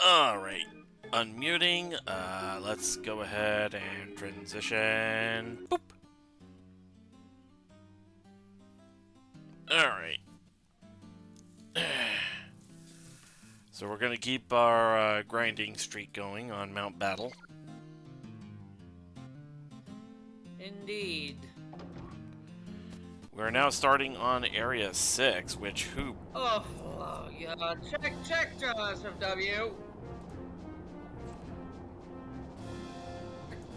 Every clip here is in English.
Alright. Unmuting. Let's go ahead and transition. Boop. Alright. So we're gonna keep our grinding streak going on Mount Battle. Indeed. We're now starting on Area 6, which who... Oh, yeah. Check, SFW.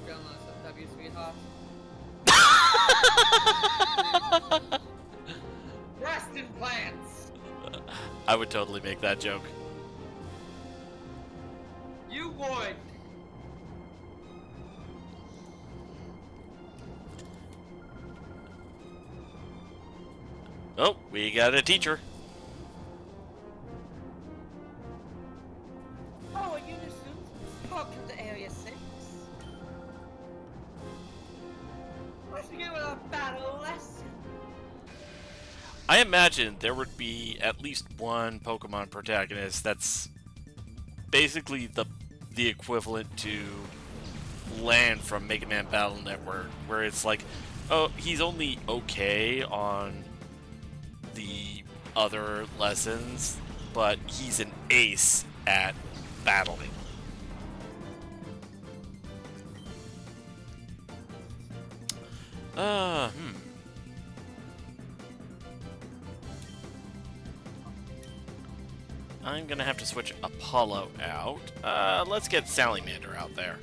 Down SFW, sweetheart. Rest in plants. I would totally make that joke. You would. Oh, we got a teacher. Oh, a unit student. Welcome to Area 6. Let's begin with our battle lesson. I imagine there would be at least one Pokemon protagonist that's basically the equivalent to Land from Mega Man Battle Network, where it's like, oh, he's only okay on the other lessons, but he's an ace at battling. I'm gonna have to switch Apollo out. Let's get Salymander out there.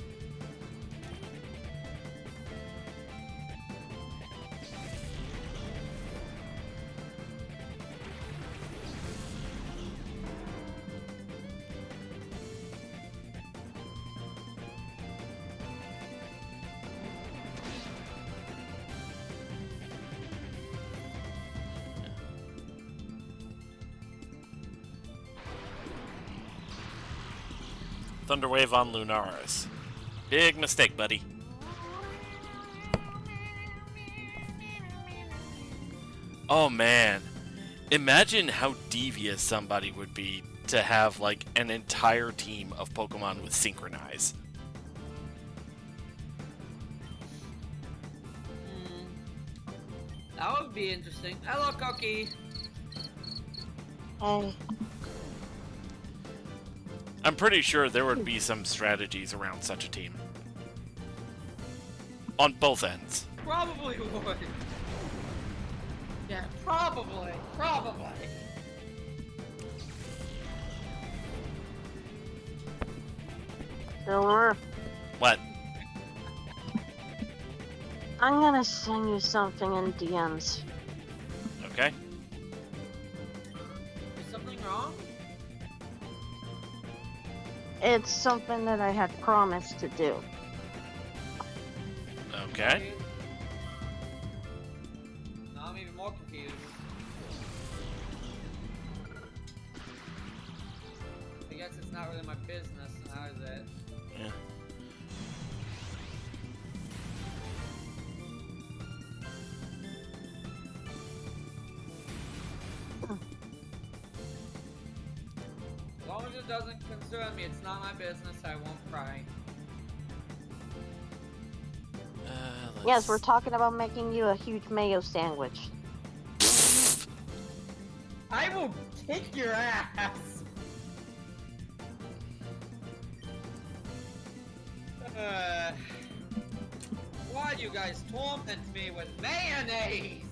Thunderwave on Lunaris. Big mistake, buddy. Oh man. Imagine how devious somebody would be to have like an entire team of Pokemon with Synchronize. That would be interesting. Hello, Cookie. Oh. I'm pretty sure there would be some strategies around such a team. On both ends. Probably would. Yeah, probably. Silver, What? I'm gonna send you something in DMs. Okay. Is something wrong? It's something that I had promised to do. Okay. Now I'm even more confused. I guess it's not really my business, now is it? Yeah. As long as it doesn't concern me, it's not my business, I won't cry. Yes, we're talking about making you a huge mayo sandwich. I will kick your ass! Why do you guys torment me with mayonnaise?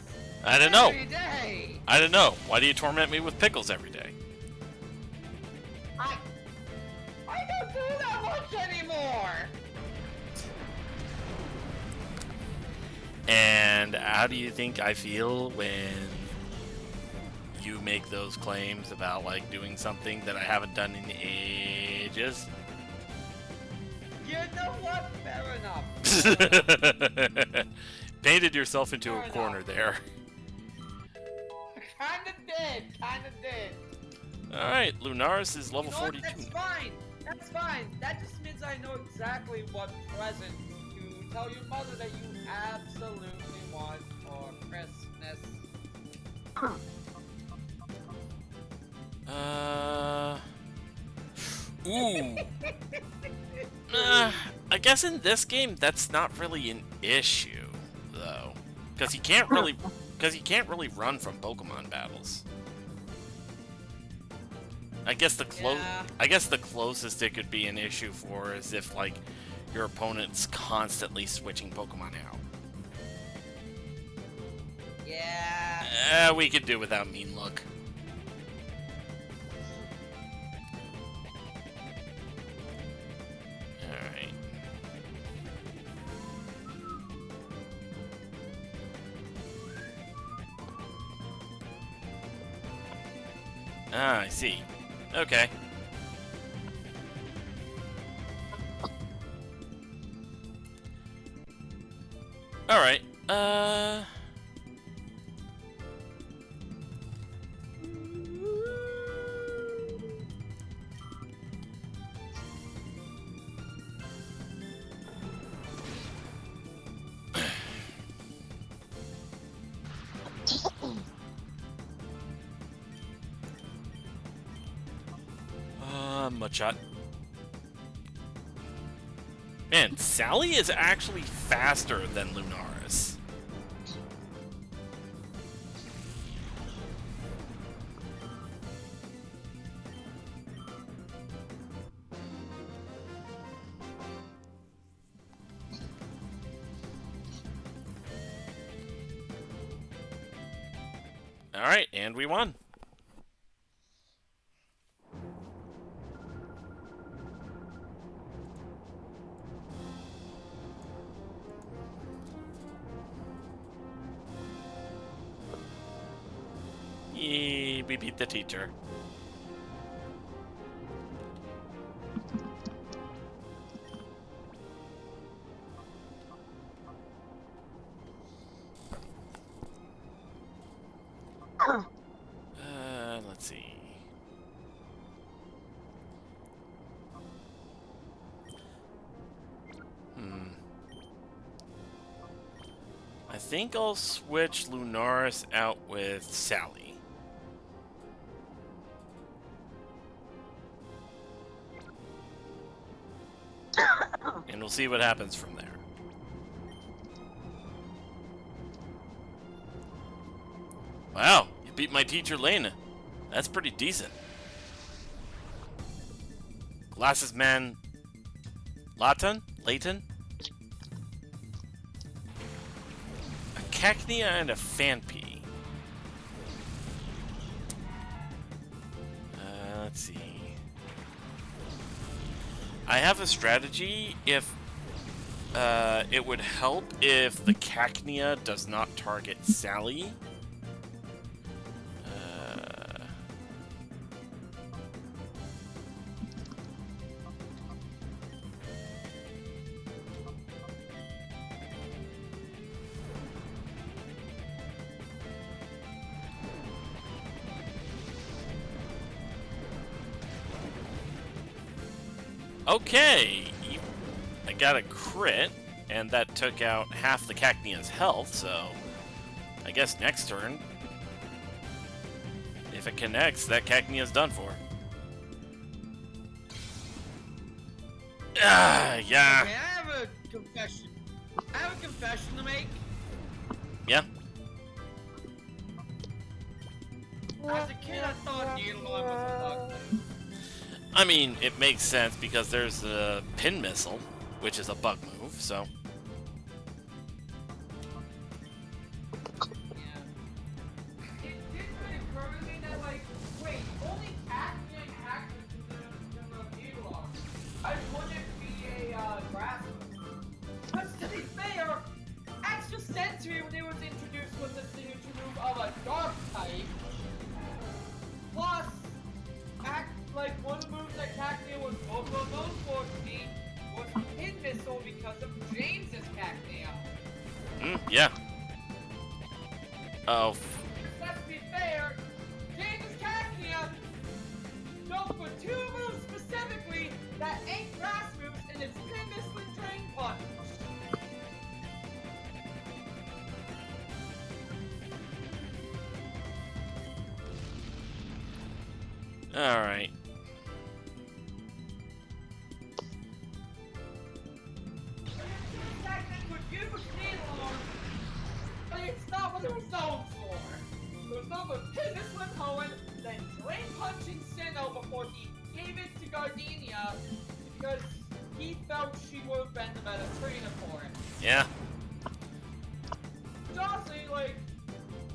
I don't know. Every day? I don't know. Why do you torment me with pickles every day? I don't do that much anymore! And how do you think I feel when you make those claims about like doing something that I haven't done in ages? You know what? Fair enough. Painted yourself into Fair a corner enough. there. Kinda did. Alright, Lunaris is level You know what? 42. That's fine. That just means I know exactly what present to tell your mother that you absolutely want for Christmas. Ooh. I guess in this game that's not really an issue, though, because he can't really run from Pokemon battles. I guess the closest it could be an issue for is if like your opponent's constantly switching Pokemon out. Yeah. We could do without Mean Look. Alright. Ah, I see. Okay. Alright, Mudshot. Man, Sally is actually faster than Lunaris. Alright, and we won. Yee, we beat the teacher. Let's see. I think I'll switch Lunaris out with Sally. And we'll see what happens from there. Wow, you beat my teacher Lena. That's pretty decent. Glasses man Layton? A Cacnea and a Phanpy. Let's see. I have a strategy if it would help if the Cacnea does not target Sally. Okay, I got a crit, and that took out half the Cacnea's health, so I guess next turn, if it connects, that Cacnea's done for. Yeah. Okay, I have a confession. To make. Yeah? As a kid, I thought Needle was a bug move. I mean, it makes sense because there's the Pin Missile, which is a bug move, so... It didn't really occur to me that, like, wait, only Cacnea and Cactus in the Needle are. I wouldn't be a grass move. But to be fair, Extra Sensory, when it was introduced, was a signature move of a dark type. Plus, like one of the moves that Cacnea was most well known for to me was Pin Missile because of James's Cacnea. Yeah. Oh. Let's be fair, James's Cacnea known for two moves specifically that ain't grass moves, and it's Pin Missile and Drain Punch. Alright. over Pivot with Cohen, then Drain Punching Sinnoh before he gave it to Gardenia because he felt she would have been the better trainer for it. Yeah. Which honestly, like,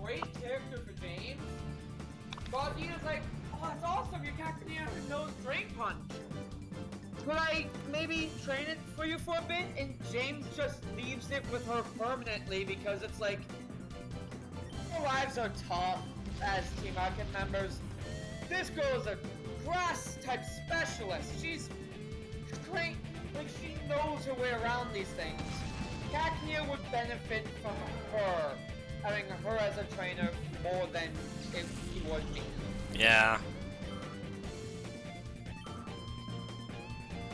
great character for James. Gardenia's like, oh, that's awesome, your Cacnea knows Drain Punch. Could I maybe train it for you for a bit? And James just leaves it with her permanently because it's like, our lives are tough as Team Rocket members. This girl is a grass-type specialist. She's great, like she knows her way around these things. Cacnea would benefit from her, having her as a trainer more than if he would me. Yeah.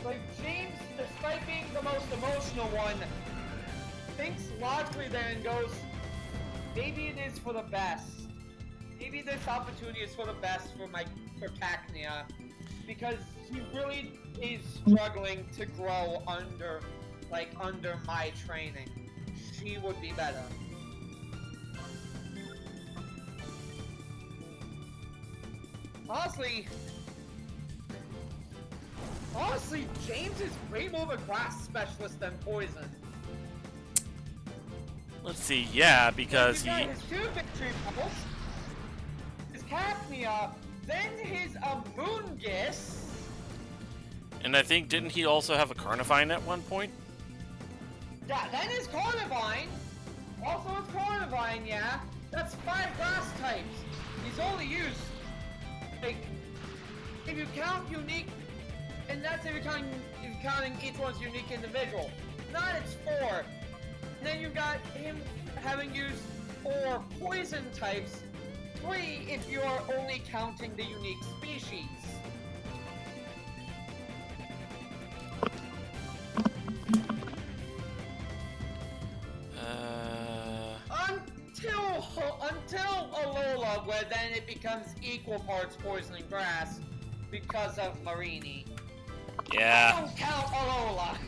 Like, James, despite being the most emotional one, thinks logically there and goes, maybe it is for the best. Maybe this opportunity is for the best for Cacnea, because he really is struggling to grow under my training. She would be better. Honestly, James is way more of a grass specialist than poison. Let's see. Yeah, because He's got his 2 victory bubbles, his Cacnea, then his Amoonguss. And I think, didn't he also have a Carnivine at one point? Yeah, then his Carnivine. Also his Carnivine, yeah. That's 5 grass types. He's only used, like, if you count unique, and that's if you're counting each one's unique individual. Not it's 4. And then you've got him having used 4 poison types. 3 if you are only counting the unique species. Until Alola, where then it becomes equal parts poison and grass because of Marini. Yeah. I don't count Alola.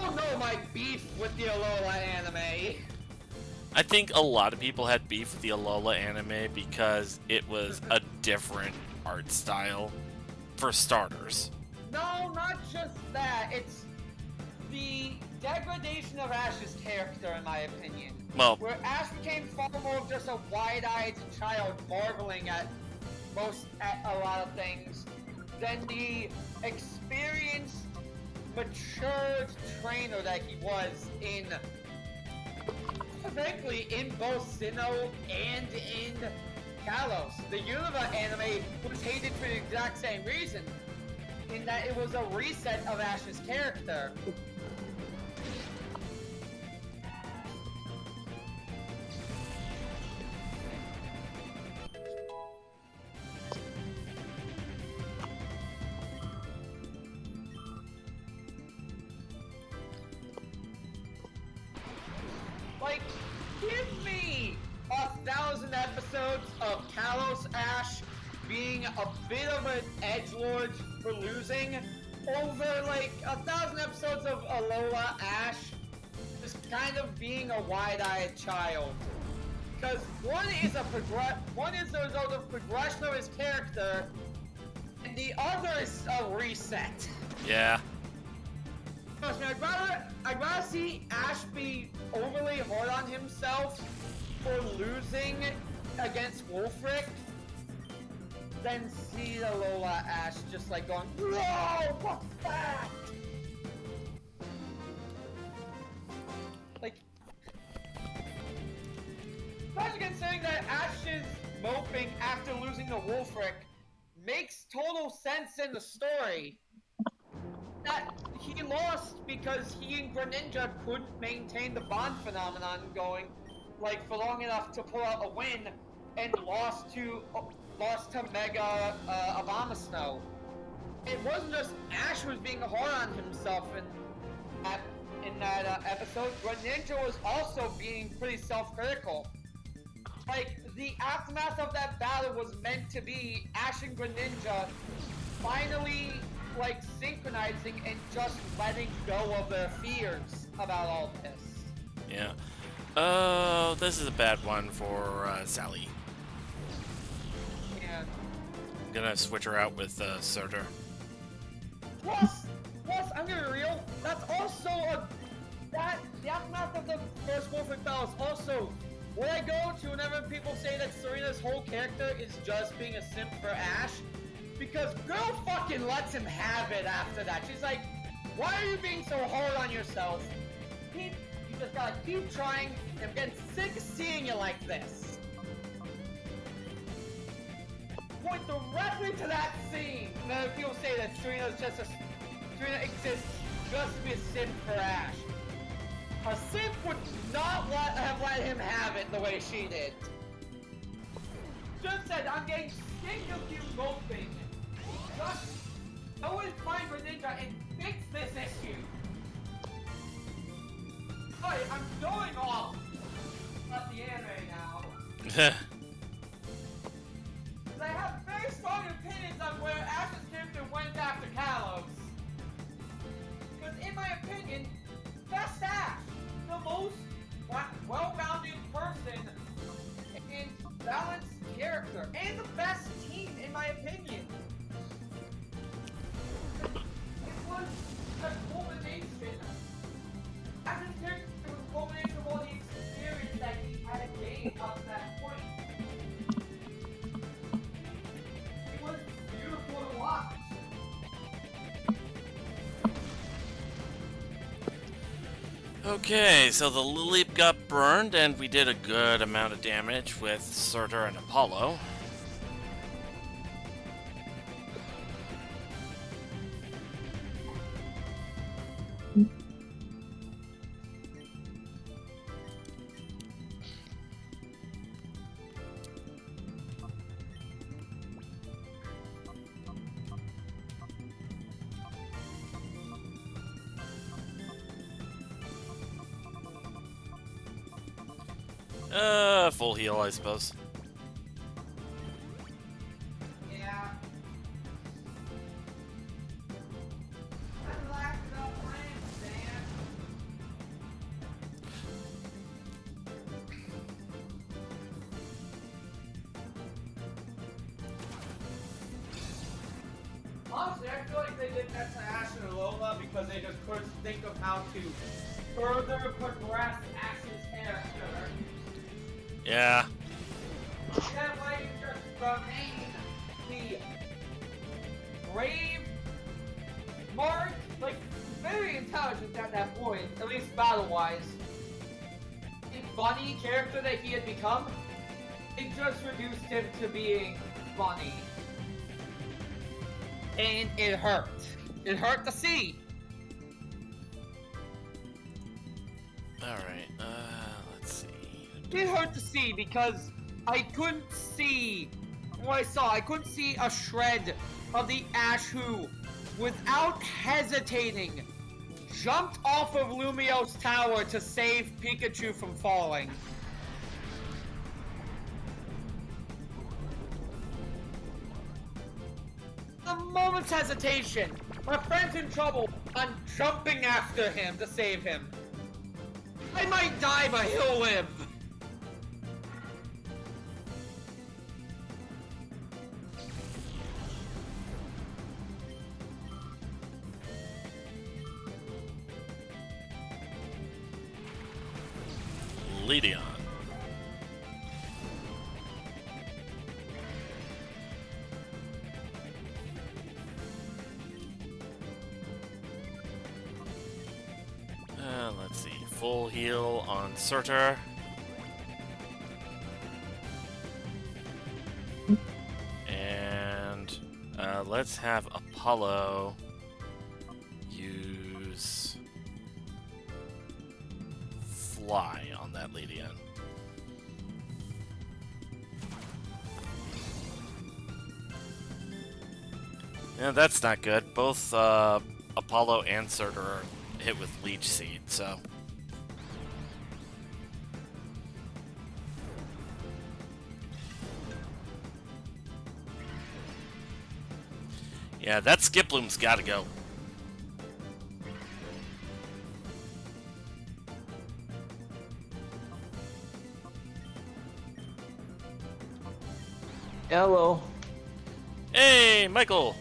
Oh no, my beef with the Alola anime. I think a lot of people had beef with the Alola anime because it was a different art style, for starters. No, not just that. It's the degradation of Ash's character, in my opinion. Well, Where Ash became far more of just a wide-eyed child marveling at a lot of things than the experienced, matured trainer that he was in, frankly, in both Sinnoh and in Kalos. The Unova anime was hated for the exact same reason, in that it was a reset of Ash's character. Like, give me 1,000 episodes of Kalos Ash being a bit of an edgelord for losing, over like 1,000 episodes of Alola Ash just kind of being a wide-eyed child. Because one is the result of progression of his character, and the other is a reset. yeah. Trust me, I'd rather see Ash be overly hard on himself for losing against Wolfric than see the Alola Ash just like going, no, what's that? Like, especially considering that Ash's moping after losing to Wolfric makes total sense in the story. That he lost because he and Greninja couldn't maintain the bond phenomenon going, like, for long enough to pull out a win, and lost to Mega Abomasnow. It wasn't just Ash who was being hard on himself in that episode. Greninja was also being pretty self-critical. Like, the aftermath of that battle was meant to be Ash and Greninja finally, like, synchronizing and just letting go of their fears about all this. Yeah. Oh, this is a bad one for Sally. Yeah. I'm gonna switch her out with Surtur. Plus, I'm gonna be real. That's also the aftermath of the first Wolfing Battle is also where I go to whenever people say that Serena's whole character is just being a simp for Ash, because girl fucking lets him have it after that. She's like, why are you being so hard on yourself? You just gotta keep trying. I'm getting sick of seeing you like this. Point directly to that scene. Whenever people say that Serena exists just to be a simp for Ash. A simp would not have let him have it the way she did. Should have said, I'm getting sick of you moping. Just go and find Greninja and fix this issue. Sorry, I'm going off at the anime now. I have very strong opinions on where Ash's character went after Kalos. Because in my opinion, best Ash, the most well-rounded person and balanced character, and the best team in my opinion. It was the culmination. Ash's character was the culmination of all the experience that he had gained up to that point. It was beautiful to watch. Okay, so the Lilip got burned, and we did a good amount of damage with Surtur and Apollo. Full heal, I suppose. Yeah. I laughed about plans, man. Honestly, I feel like they did that to Ash and Alola because they just couldn't think of how to further progress Ash's character. Yeah. That might just remain the brave, smart, like very intelligent at that point, at least battle-wise. The funny character that he had become, it just reduced him to being funny. And it hurt. It hurt to see. Alright, let's see. It hurt to see because I couldn't see what I saw. I couldn't see a shred of the Ash who, without hesitating, jumped off of Lumio's tower to save Pikachu from falling. A moment's hesitation. My friend's in trouble. I'm jumping after him to save him. I might die, but he'll live. Leadion. Let's see. Full heal on Surtur. And let's have Apollo use Fly on that Leadion. Yeah, that's not good. Both Apollo and Surtur are hit with Leech Seed, so... Yeah, that Skiploom's gotta go. Hello. Hey, Michael.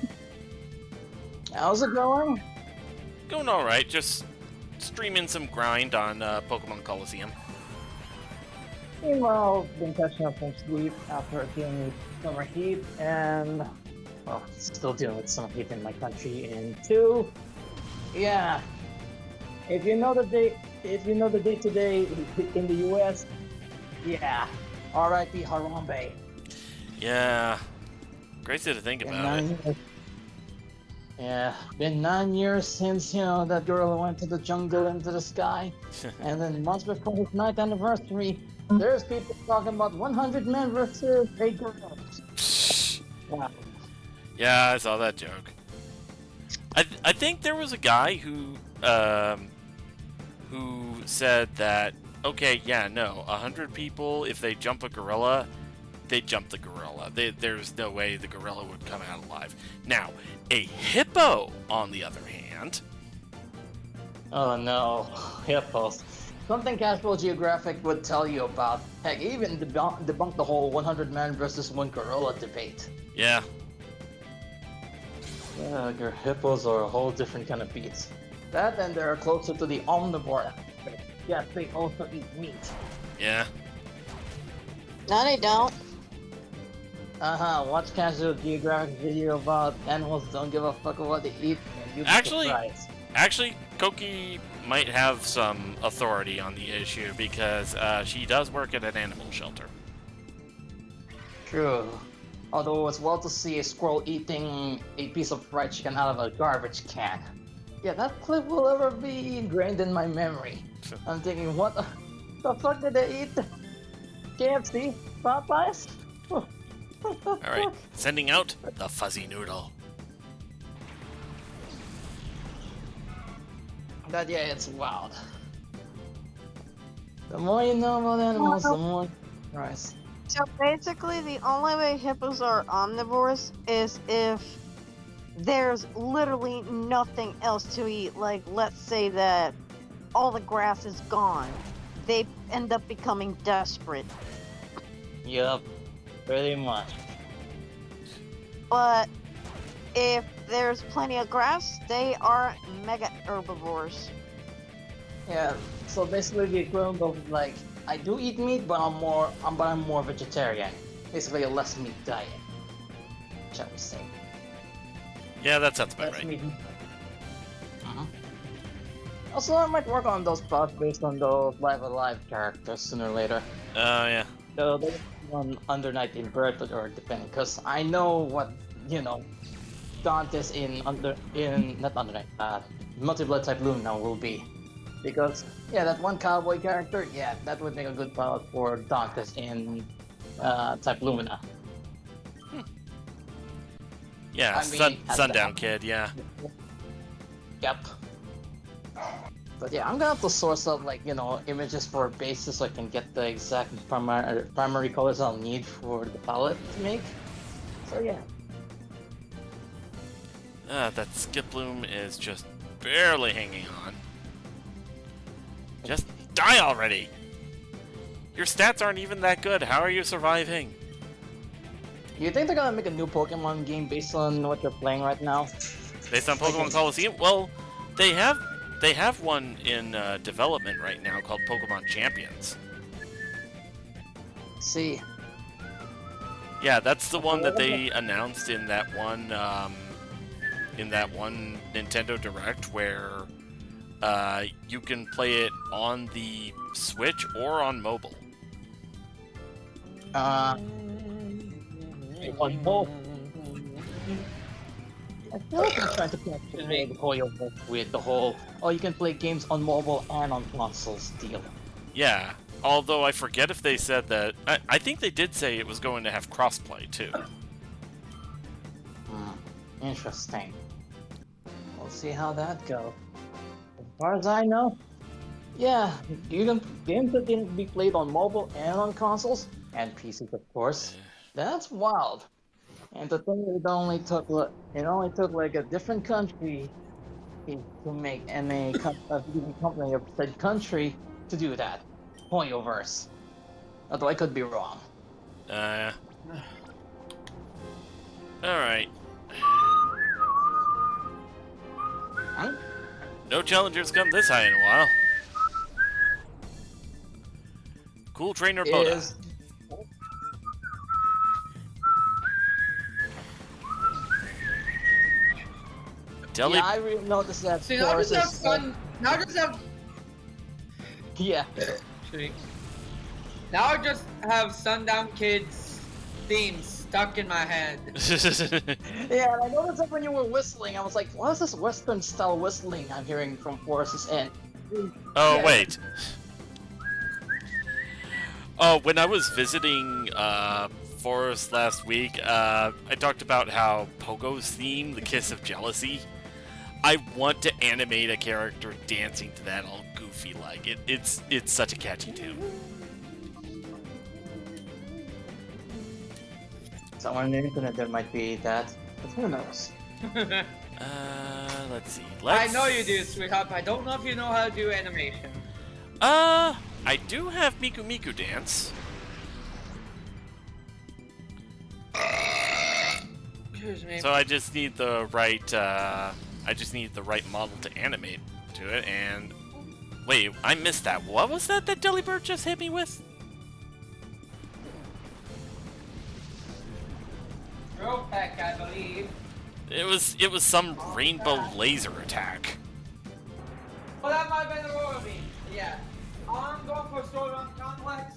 How's it going? Going all right. Just streaming some grind on Pokemon Colosseum. Meanwhile, been catching up from sleep after dealing with summer heat, and well, still dealing with summer heat in my country. And two, yeah, if you know the date today in the U.S., yeah, R.I.P. Harambe. Yeah. Crazy to think Been about it. 9 years. Yeah, been 9 years since that girl went to the jungle into the sky, and then months before his 9th anniversary, there's people talking about 100 men versus 8 girls. Wow. Yeah, I saw that joke. I think there was a guy who said that, okay, yeah, no, 100 people, if they jump a gorilla, they jump the gorilla. There's no way the gorilla would come out alive. Now, a hippo, on the other hand... Oh no, hippos. Something Casual Geographic would tell you about. Heck, even debunked the whole 100 man versus 1 gorilla debate. Yeah. Yeah, your hippos are a whole different kind of beast. That and they're closer to the omnivore aspect. Yes, they also eat meat. Yeah. No, they don't. Watch Casual Geographic video about animals don't give a fuck what they eat, and you'll be surprised. Actually, Koki might have some authority on the issue because she does work at an animal shelter. True. Although it's well to see a squirrel eating a piece of fried chicken out of a garbage can. Yeah, that clip will ever be ingrained in my memory. I'm thinking, what the fuck did they eat? KFC? Popeyes? Alright, sending out the fuzzy noodle. But yeah, it's wild. The more you know about animals, the more surprised. So basically, the only way hippos are omnivores is if there's literally nothing else to eat. Like, let's say that all the grass is gone. They end up becoming desperate. Yup, pretty much. But if there's plenty of grass, they are mega herbivores. Yeah, so basically the equivalent of like, I do eat meat, but I'm more vegetarian. Basically a less meat diet, shall we say. Yeah, that sounds about Less right. meat. Also, I might work on those plots based on those Live Alive characters sooner or later. Oh, yeah. So they on Under Night Inverted or depending, because I know what Dante's in not Under Night, Multi-Blood type Luna will be. Because yeah, that one cowboy character, yeah, that would make a good pilot for Dante's in type Lumina. Yeah, I mean, Sundown Kid, yeah. Yep. But yeah, I'm gonna have to source out images for bases so I can get the exact primary colors I'll need for the palette to make. So yeah. That Skiploom is just barely hanging on. Just die already! Your stats aren't even that good. How are you surviving? You think they're gonna make a new Pokemon game based on what you're playing right now? Based on Pokemon Colosseum? Well, they have one in development right now called Pokemon Champions. See. Yeah, that's the one that they announced in that one Nintendo Direct where you can play it on the Switch or on mobile. On both. I feel like I'm trying to make the whole with the whole you can play games on mobile and on consoles deal. Yeah, although I forget if they said that. I think they did say it was going to have crossplay too. Interesting. We'll see how that goes. As far as I know, yeah, games that can be played on mobile and on consoles and PCs, of course. That's wild. And the thing is, it only took like a different country to make a video company of said country to do that. Hoyoverse. Although I could be wrong. Alright. Huh? No challengers come this high in a while. Cool trainer Boda. Is Deli. yeah, I really noticed that. See, now Force just have is, sun. Now just have. yeah. See. Now I just have Sundown Kids themes stuck in my head. Yeah, and I noticed that when you were whistling, I was like, what is this Western style whistling I'm hearing from Force's end? Oh, Yeah. wait. Oh, when I was visiting Forest last week, I talked about how Pogo's theme, the Kiss of Jealousy, I want to animate a character dancing to that all goofy like. It's such a catchy tune. Somewhere on the internet there might be that, but who knows? Let's see. I know you do, sweetheart. I don't know if you know how to do animation. I do have Miku Miku dance. Excuse me. So I just need the right model to animate to it, and wait, I missed that. What was that Delibird just hit me with? Drill peck, I believe. It was some rainbow laser attack. Well, that might have been the roller beam. Yeah. I'm going for a sword run complex.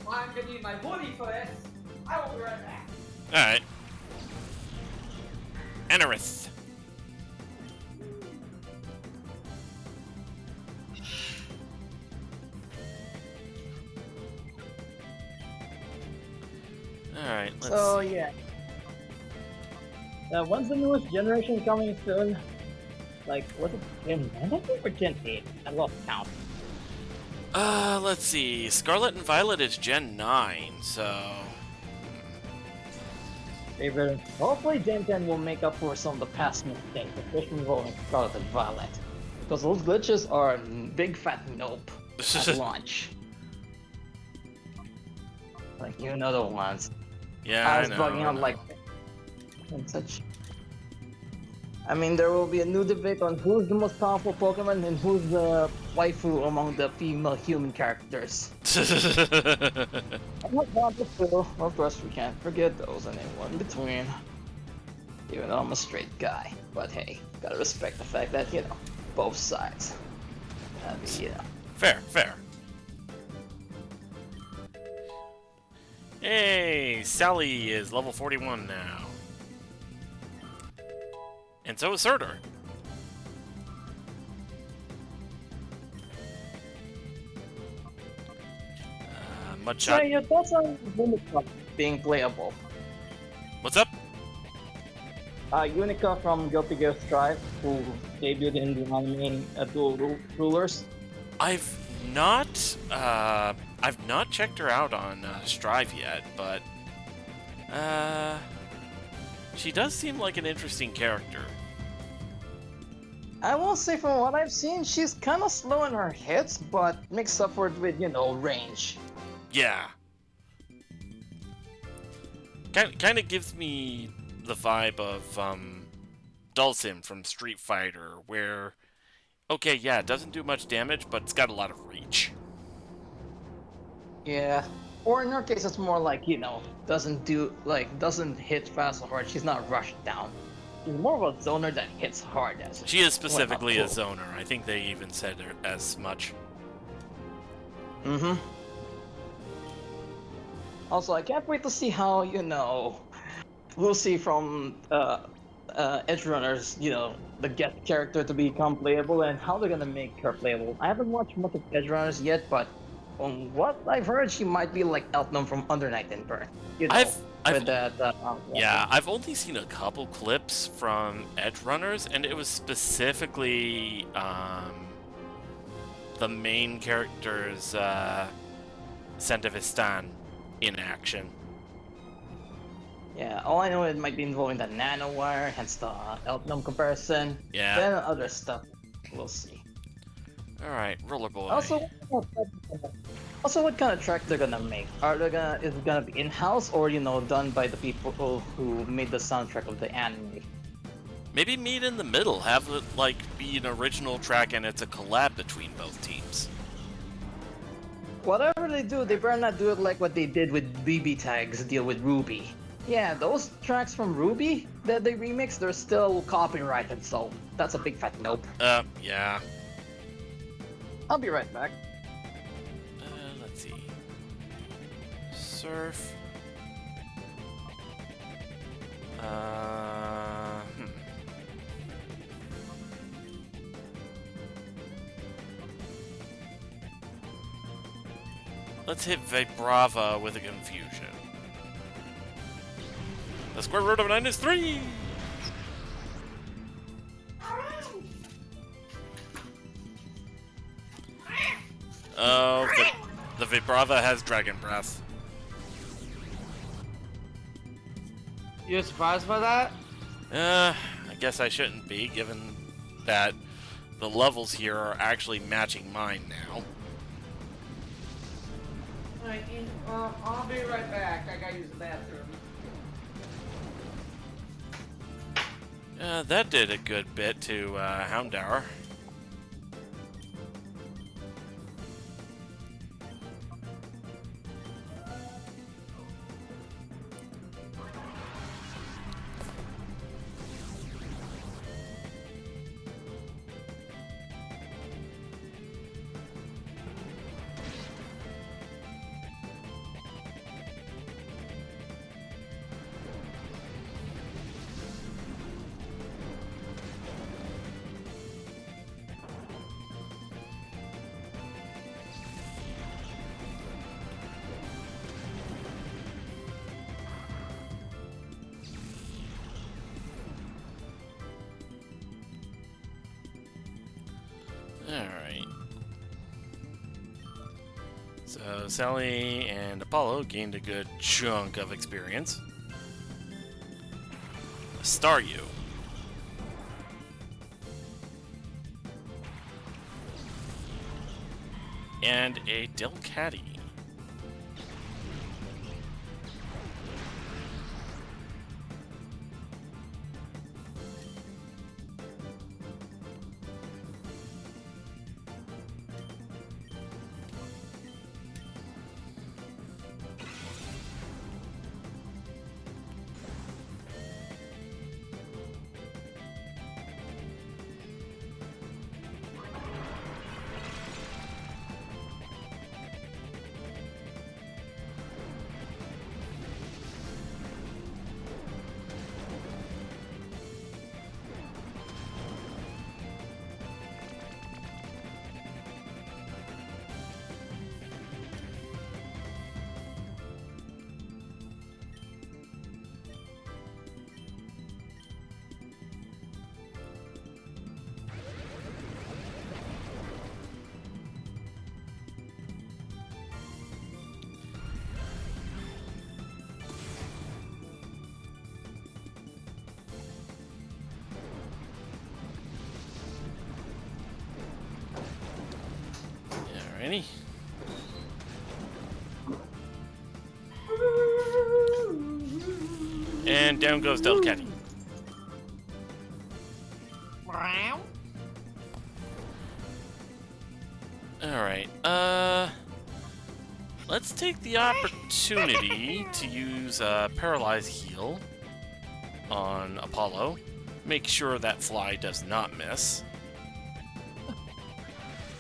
I'm gonna need my hoodie for this. I will be right back. Alright. Anorith. Alright, let's So see. yeah. When's the newest generation coming soon? Like, was it Gen 9 I think, or Gen 8? I lost count. Let's see. Scarlet and Violet is Gen 9, so... Favorite. Hopefully Gen 10 will make up for some of the past mistakes, especially involving Scarlet and Violet. Because those glitches are big fat nope at launch. Like, you know the ones. Yeah, I I was know. bugging I out know. like and such. I mean, there will be a new debate on who's the most powerful Pokemon and who's the waifu among the female human characters. I'm not down to two. Of course, we can't forget those and anyone in between. Even though I'm a straight guy, but hey, gotta respect the fact that, you know, both sides. I mean, you know. Fair, fair. Hey, Sally is level 41 now. And so is Surtur. So Mudshot. your thoughts on Unica being playable? What's up? Unica from Guilty Gear Strive, who debuted in the anime Dual Rulers. I've not checked her out on Strive yet, but she does seem like an interesting character. I will say from what I've seen, she's kind of slow in her hits, but makes up for it with, you know, range. Yeah. Kind of gives me the vibe of Dulcim from Street Fighter, where, okay, yeah, it doesn't do much damage, but it's got a lot of reach. Yeah. Or in her case, it's more like, you know, doesn't hit fast or hard. She's not rushed down. She's more of a zoner that hits hard. As She is specifically a cool. zoner. I think they even said as much. Mm-hmm. Also, I can't wait to see how, you know, Lucy from Edge Runners, you know, the guest character to become playable and how they're gonna make her playable. I haven't watched much of Edge Runners yet, but on what I've heard, she might be like Eltnum from Under Night and Burn. You know, with that. Yeah, I've only seen a couple clips from Edge Runners, and it was specifically the main character's Centavistan in action. Yeah, all I know it might be involving the nanowire, hence the Eltnum comparison. Yeah. Then other stuff, we'll see. All right, Roller Boy. Also, Also, what kind of track they're gonna make? Is it gonna be in-house or done by the people who made the soundtrack of the anime? Maybe meet in the middle, have it like be an original track and it's a collab between both teams. Whatever they do, they better not do it like what they did with BB Tag's deal with Ruby. Yeah, those tracks from Ruby that they remixed, they're still copyrighted, so that's a big fat nope. Yeah. I'll be right back. Let's see. Surf. Let's hit Vibrava with a confusion. The square root of 9 is 3! Oh, the Vibrava has Dragon Breath. You surprised by that? I guess I shouldn't be, given that the levels here are actually matching mine now. Alright, I'll be right back. I gotta use the bathroom. That did a good bit to Houndour. Alright. So Sally and Apollo gained a good chunk of experience. A Staryu. And a Delcatty. Alrighty. And down goes Delcatty. Alright, let's take the opportunity to use Paralyze Heal on Apollo. Make sure that fly does not miss.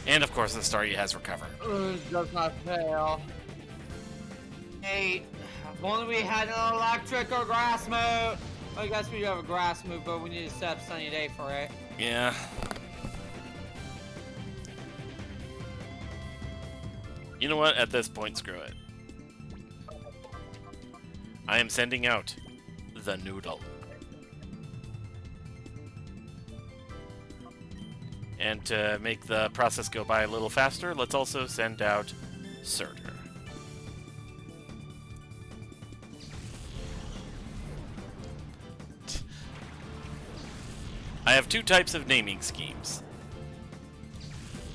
And of course the Staryu has Recover. Does not fail. 8. If only we had an electric or grass move. Well, I guess we do have a grass move, but we need to set up Sunny Day for it. Yeah. You know what? At this point, screw it. I am sending out the Noodle. And to make the process go by a little faster, let's also send out Surtur. I have 2 types of naming schemes.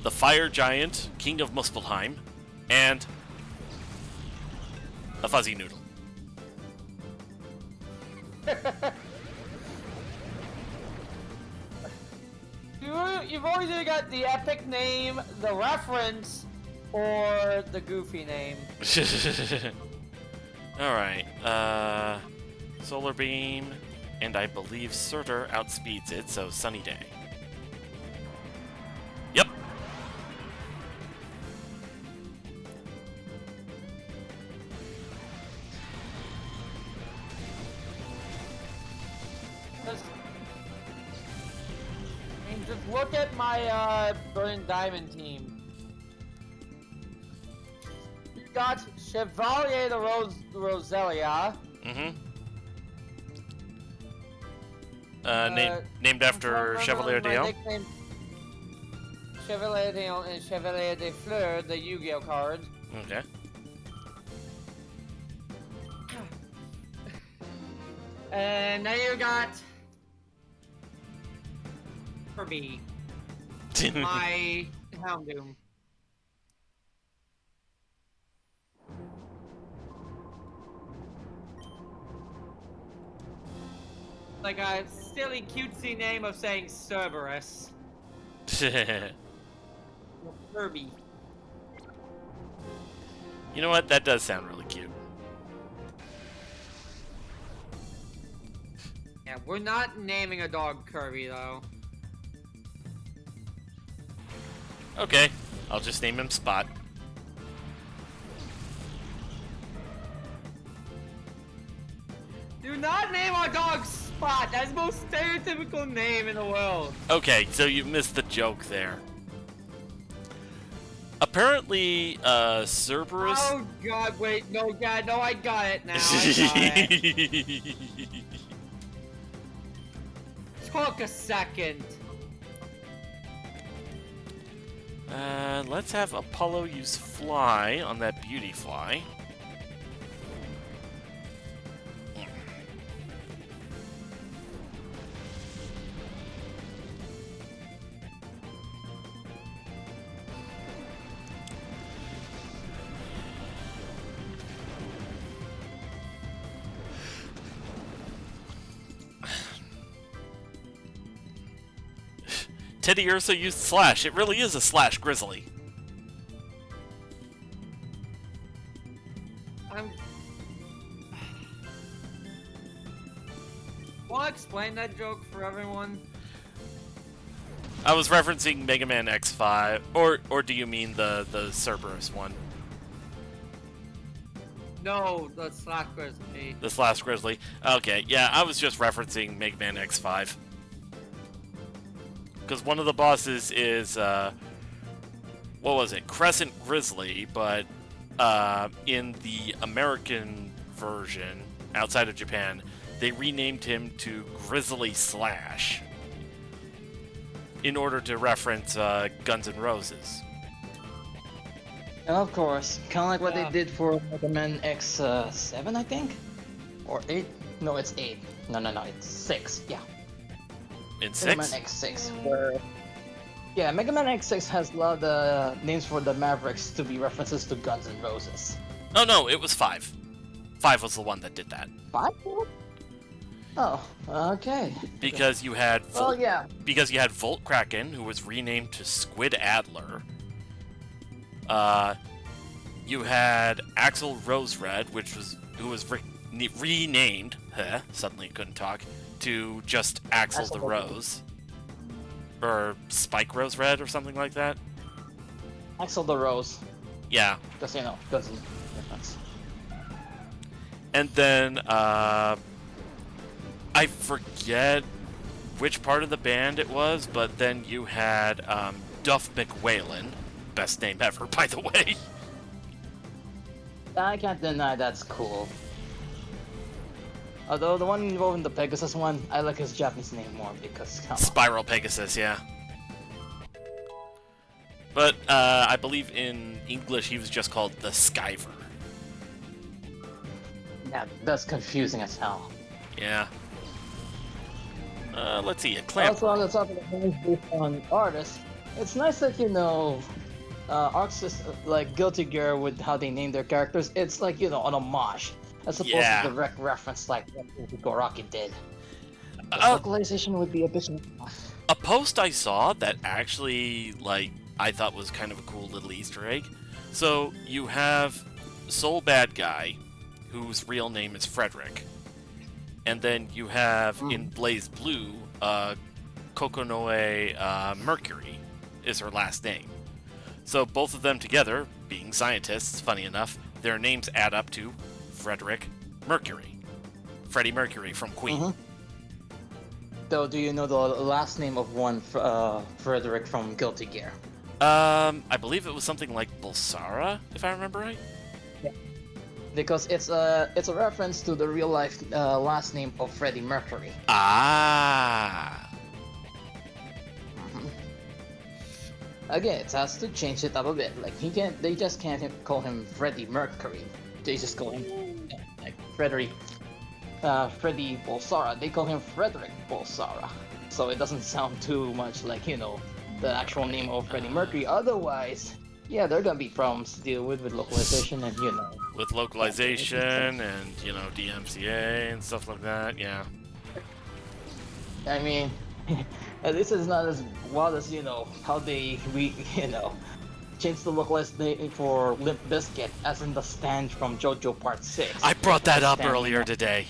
The Fire Giant, King of Muspelheim, and A fuzzy noodle. You've always either got the epic name, the reference, or the goofy name. Alright, Solar Beam, and I believe Surtur outspeeds it, so Sunny Day. Yep. Just look at my Burning Diamond team. You got Chevalier de Roselia. Mm-hmm. Named after Chevalier d'Eon? Chevalier d'Eon and Chevalier de Fleur, the Yu-Gi-Oh card. Okay. And then you got Kirby, my Houndoom. Like a silly, cutesy name of saying Cerberus. Kirby. You know what? That does sound really cute. Yeah, we're not naming a dog Kirby, though. Okay, I'll just name him Spot. Do not name our dog Spot! That's the most stereotypical name in the world. Okay, so you missed the joke there. Apparently, Cerberus... Oh god, wait, no, god, no, I got it now. I got it. Took a second. Let's have Apollo use Fly on that Beauty Fly. Teddy Ursa used Slash. It really is a Slash Grizzly. Want to explain that joke for everyone? I was referencing Mega Man X5, or do you mean the Cerberus one? No, the Slash Grizzly. The Slash Grizzly. Okay, yeah, I was just referencing Mega Man X5. Because one of the bosses is, what was it? Crescent Grizzly, but in the American version, outside of Japan, they renamed him to Grizzly Slash in order to reference Guns N' Roses. And of course, kind of like what they did for Mega Man X7, I think? Or 8? No, it's 8. No, it's 6, yeah. In Mega 6? Man X6, where... Yeah, Mega Man X6 has a lot of the names for the Mavericks to be references to Guns N' Roses. Oh no, it was 5. 5 was the one that did that. 5? Oh, okay. Because you had Well, yeah. Because you had Volt Kraken, who was renamed to Squid Adler. You had Axel Rose Red, who was renamed. Suddenly couldn't talk. To just Axel the Rose. Or Spike Rose Red or something like that. Axel the Rose. Yeah. Just, you know, doesn't difference. And then, I forget which part of the band it was, but then you had, Duff McWhalen. Best name ever, by the way. I can't deny that's cool. Although the one involved in the Pegasus one, I like his Japanese name more because come on. Spiral Pegasus, yeah. But I believe in English he was just called the Skyver. Yeah, that's confusing as hell. Yeah. Let's see, a clamp. Also, on the topic of names based on artists, it's nice that, you know, Arcs is like Guilty Gear with how they name their characters. It's like an homage, as opposed to Yeah. direct reference like what Goraki did. The Uh, localization would be a bit. a post I saw that actually, like, I thought was kind of a cool little Easter egg. So you have Soul Bad Guy, whose real name is Frederick, and then you have in Blaze Blue, Kokonoe Mercury is her last name. So both of them together, being scientists, funny enough, their names add up to Frederick Mercury. Freddie Mercury from Queen. Though, do you know the last name of one Frederick from Guilty Gear? I believe it was something like Bulsara, if I remember right. Because it's a reference to the real life last name of Freddie Mercury. Ah. Again, it has to change it up a bit. Like they just can't call him Freddie Mercury. They just call him like Freddie Bulsara. They call him Frederick Bulsara. So it doesn't sound too much like the actual name of Freddie Mercury. Otherwise, yeah, there are gonna be problems to deal with localization and With localization and DMCA and stuff like that. Yeah. I mean, this is not as wild as how they changed the localized name for Limp Bizkit, as in the stand from JoJo Part 6. I brought that up earlier today.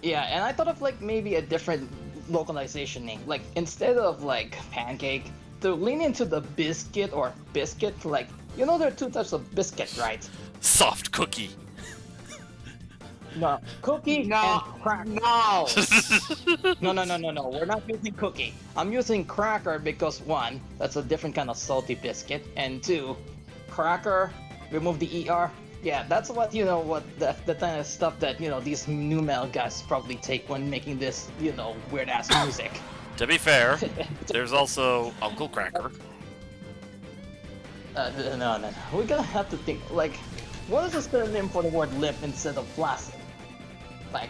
Yeah, and I thought of like maybe a different localization name, like instead of like pancake, to lean into the biscuit or biscuit. Like there are two types of biscuit, right? Soft cookie. No, cookie No, and cracker. no. No. We're not using cookie. I'm using cracker because one, that's a different kind of salty biscuit, and two, cracker. Remove the er. Yeah, that's what the kind of stuff that these new metal guys probably take when making this weird ass music. To be fair, there's also Uncle Cracker. No. We're gonna have to think like, what is the synonym for the word limp instead of plastic? Like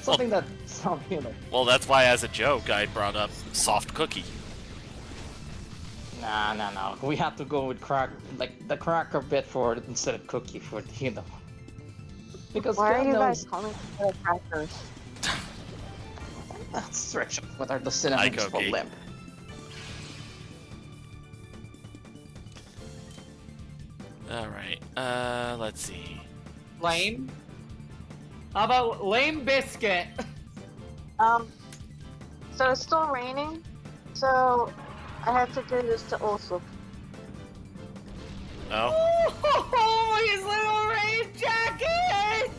something that sounds Well, that's why, as a joke, I brought up soft cookie. No. We have to go with the cracker bit for it instead of cookie for Because Why are God you knows, guys calling them crackers? Let's stretch. What are the synonyms for cookie. limp? All right. Let's see. Lame? How about lame biscuit? So it's still raining, so I had to do this to also. Oh. Oh, his little rain jacket!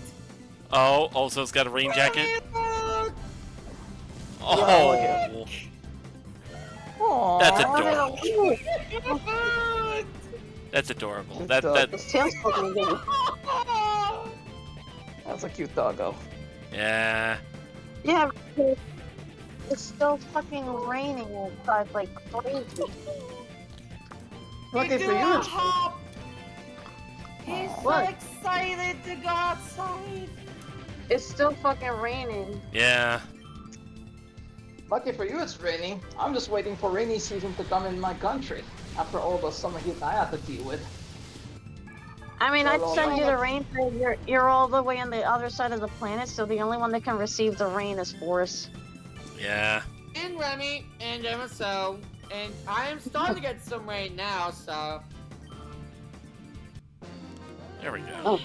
Oh. Also, it's got a rain jacket. Look! Oh. Aww. That's adorable. That's adorable. That. It's Tim's fucking game. That's a cute doggo. Yeah. Yeah, because it's still fucking raining outside like crazy. Lucky He's for doing you, a it's hop. He's so What? excited to go outside. It's still fucking raining. Yeah. lucky for you it's raining. I'm just waiting for rainy season to come in my country after all the summer heat I have to deal with. I mean, I'd Well, send you well, the rain, but you're all the way on the other side of the planet, so the only one that can receive the rain is Forrest. Yeah. And Remy and MSO, and I am starting to get some rain now, so. There we go. Oh.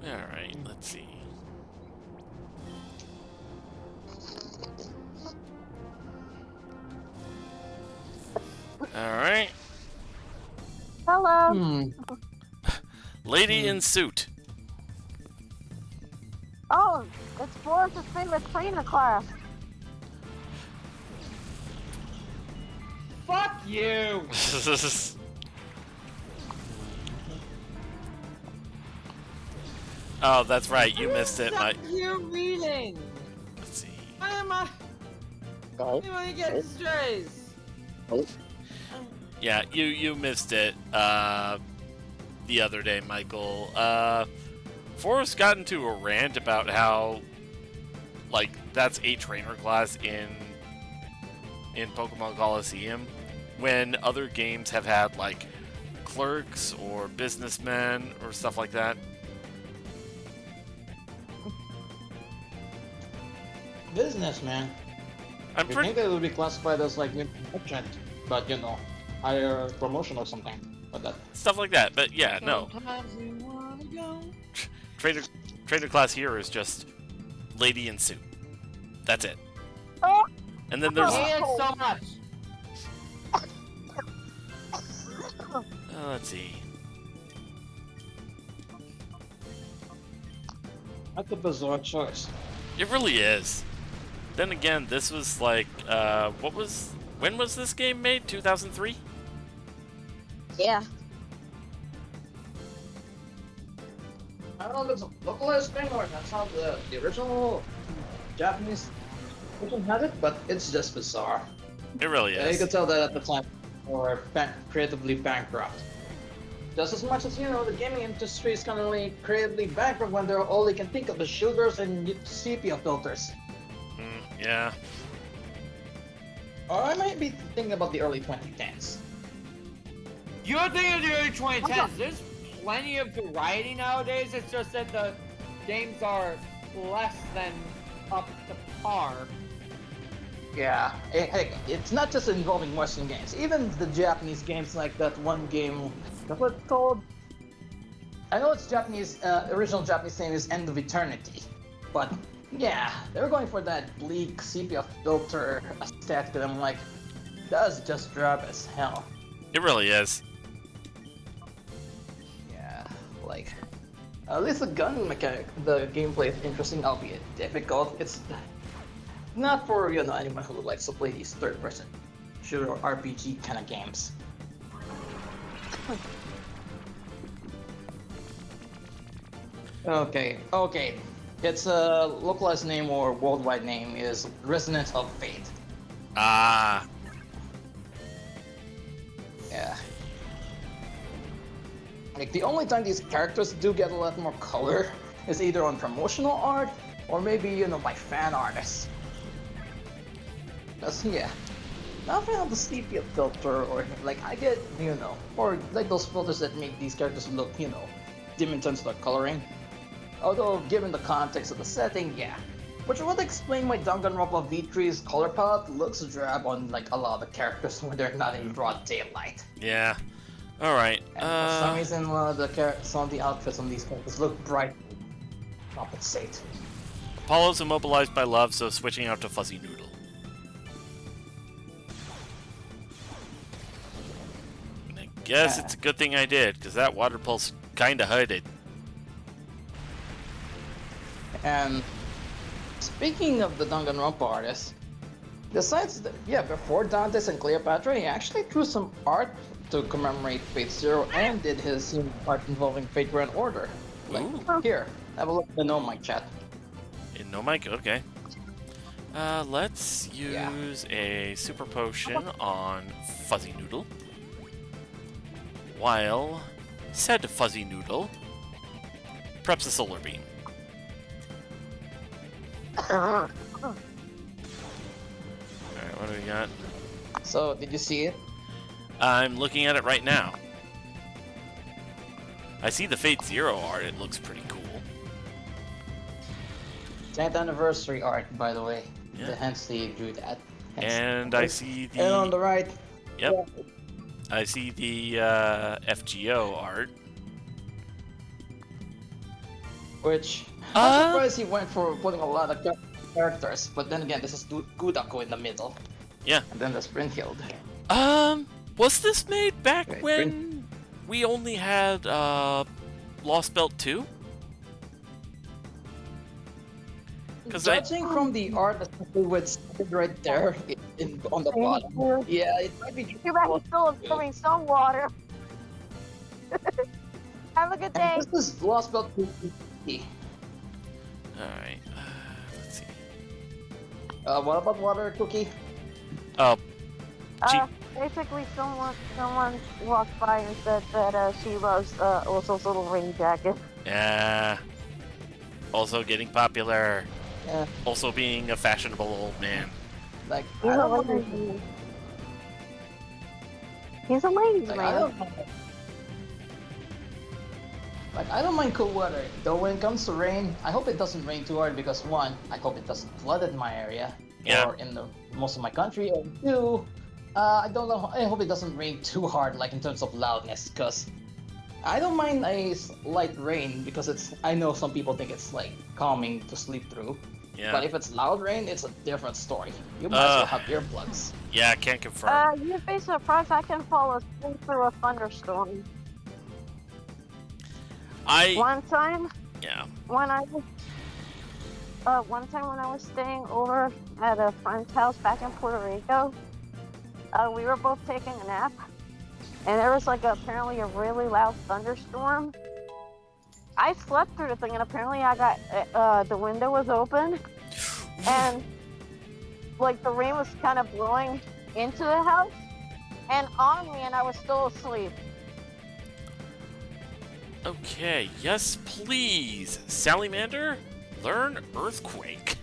Alright, let's see. Alright. Hello. Lady in suit. Oh, it's Forrest's favorite trainer class. Fuck you! Oh, that's right. You missed it. What are you reading? Let's see. Why am I? Oh. You want to get strays? Yeah, you missed it. the other day, Michael. Forrest got into a rant about how, like, that's a trainer class in Pokemon Colosseum, when other games have had, like, clerks or businessmen or stuff like that. Businessman. I'm You pretty... think they would be classified as like merchant, but higher promotion or something, but that. Stuff like that, but yeah, no. Sometimes you wanna go. Trainer class here is just lady in suit. That's it. Oh, And then there's... He is so much. let's see. That's a bizarre choice. It really is. Then again, this was like, when was this game made? 2003? yeah. I don't know if it's a localized thing or that's how the original Japanese version had it, but it's just bizarre. It really Yeah, you is. could tell that at the time they were creatively bankrupt. Just as much as the gaming industry is kind of like creatively bankrupt when they're all they can think of is shooters and sepia filters. Yeah. Or I might be thinking about the early 2010s. You're thinking of the early 2010s. There's plenty of variety nowadays. It's just that the games are less than up to par. Yeah, heck, it's not just involving Western games. Even the Japanese games, like that one game, what's it called? I know it's Japanese, original Japanese name is End of Eternity, but yeah, they're going for that bleak sepia filter aesthetic, and I'm like, that's just drab as hell. It really is. Yeah, like, at least the gun mechanic, the gameplay is interesting, albeit difficult. It's not for anyone who likes to play these third-person shooter or RPG kind of games. Okay. Its localized name or worldwide name is Resonance of Fate. Ah. Yeah. Like, the only time these characters do get a lot more color is either on promotional art or maybe, by fan artists. That's, yeah. Nothing on the sepia filter or, like, I get, or like those filters that make these characters look, dim in terms of their coloring. Although, given the context of the setting, yeah. Which would explain why Danganronpa V3's color palette looks drab on, like, a lot of the characters when they're not in broad daylight. Yeah. Alright. And for some reason, some of the outfits on these characters look bright to compensate. Apollo's immobilized by love, so switching out to Fuzzy Noodle. And I guess it's a good thing I did, because that water pulse kinda hid it. And speaking of the Danganronpa artist, besides, before Dantes and Cleopatra, he actually drew some art to commemorate Fate Zero and did his art involving Fate Grand Order. Like, here, have a look at the No Mic chat. In no mic, okay. Let's use a super potion on Fuzzy Noodle. While said Fuzzy Noodle preps a solar beam. Alright, what do we got? So, did you see it? I'm looking at it right now. I see the Fate Zero art, it looks pretty cool. 10th anniversary art, by the way. Yeah. Hence they drew that. And I see the... And on the right, Yep. I see the FGO art. which I'm surprised he went for putting a lot of characters, but then again, this is Gudako in the middle. Yeah. And then the Springfield. Was this made back Okay, when we only had Lost Belt 2? Judging from the art, especially with Sid right there on the bottom, yeah, it might be. Too bad he's still absorbing some water. Have a good day. This is Lost Belt 2. Alright, let's see. What about Water Cookie? Oh, Uh, Basically, someone walked by and said that she loves Ursul's little rain jacket. Yeah. Also getting popular. Yeah, Also being a fashionable old man. like He's I a don't ladies' mind. man. He's a ladies' Like I man. don't mind. Like I don't mind cool weather. Though when it comes to rain, I hope it doesn't rain too hard because one, I hope it doesn't flood in my area Yeah. or in the most of my country. And two, I don't know. I hope it doesn't rain too hard, like in terms of loudness, because I don't mind a light rain because it's. I know some people think it's like calming to sleep through. Yeah. But if it's loud rain, it's a different story. You might as well have earplugs. Yeah, can't confirm. You'd be surprised I can fall asleep through a thunderstorm. One time Yeah. when I was staying over at a friend's house back in Puerto Rico, we were both taking a nap, and there was like apparently a really loud thunderstorm. I slept through the thing, and apparently I got the window was open, and like the rain was kind of blowing into the house and on me, and I was still asleep. Okay, yes, please. Salamander, learn Earthquake.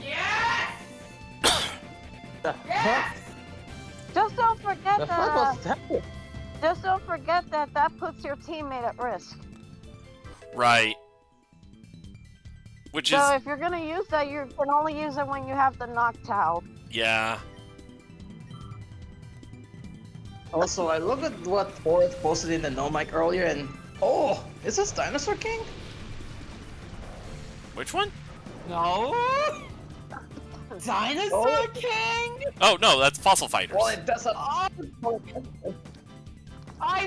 Yes! The Yes! Just don't forget The that. fuck was that? Just don't forget that puts your teammate at risk. Right. Which is, So if you're gonna use that, you can only use it when you have the Noctowl. yeah. Also, I looked at what Forrest posted in the No Mic earlier, and oh, is this Dinosaur King? Which one? No! Dinosaur Oh. King? Oh, no, that's Fossil Fighters. Well, it doesn't. I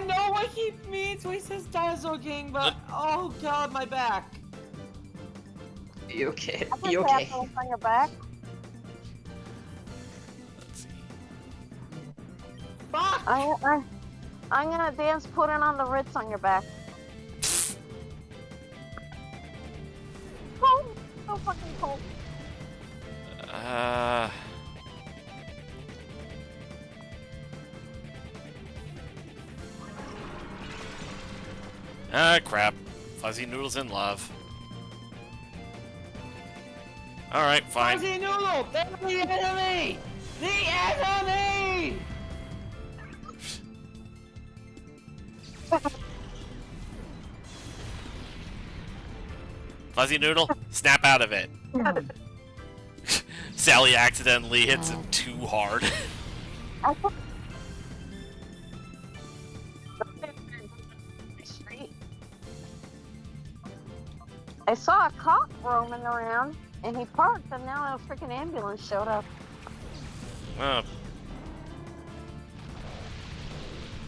know what he means when he says Dinosaur King, but oh god, my back. You okay? I can You tap okay? those on your back. Let's see. Fuck! I'm gonna dance putting on the Ritz on your back. Cold, so fucking cold. Crap. Fuzzy Noodle's in love. Alright, fine. Fuzzy Noodle! They're the enemy! The enemy! Fuzzy Noodle, snap out of it. Sally accidentally hits him too hard. I saw a cop roaming around, and he parked, and now a freaking ambulance showed up. Oh,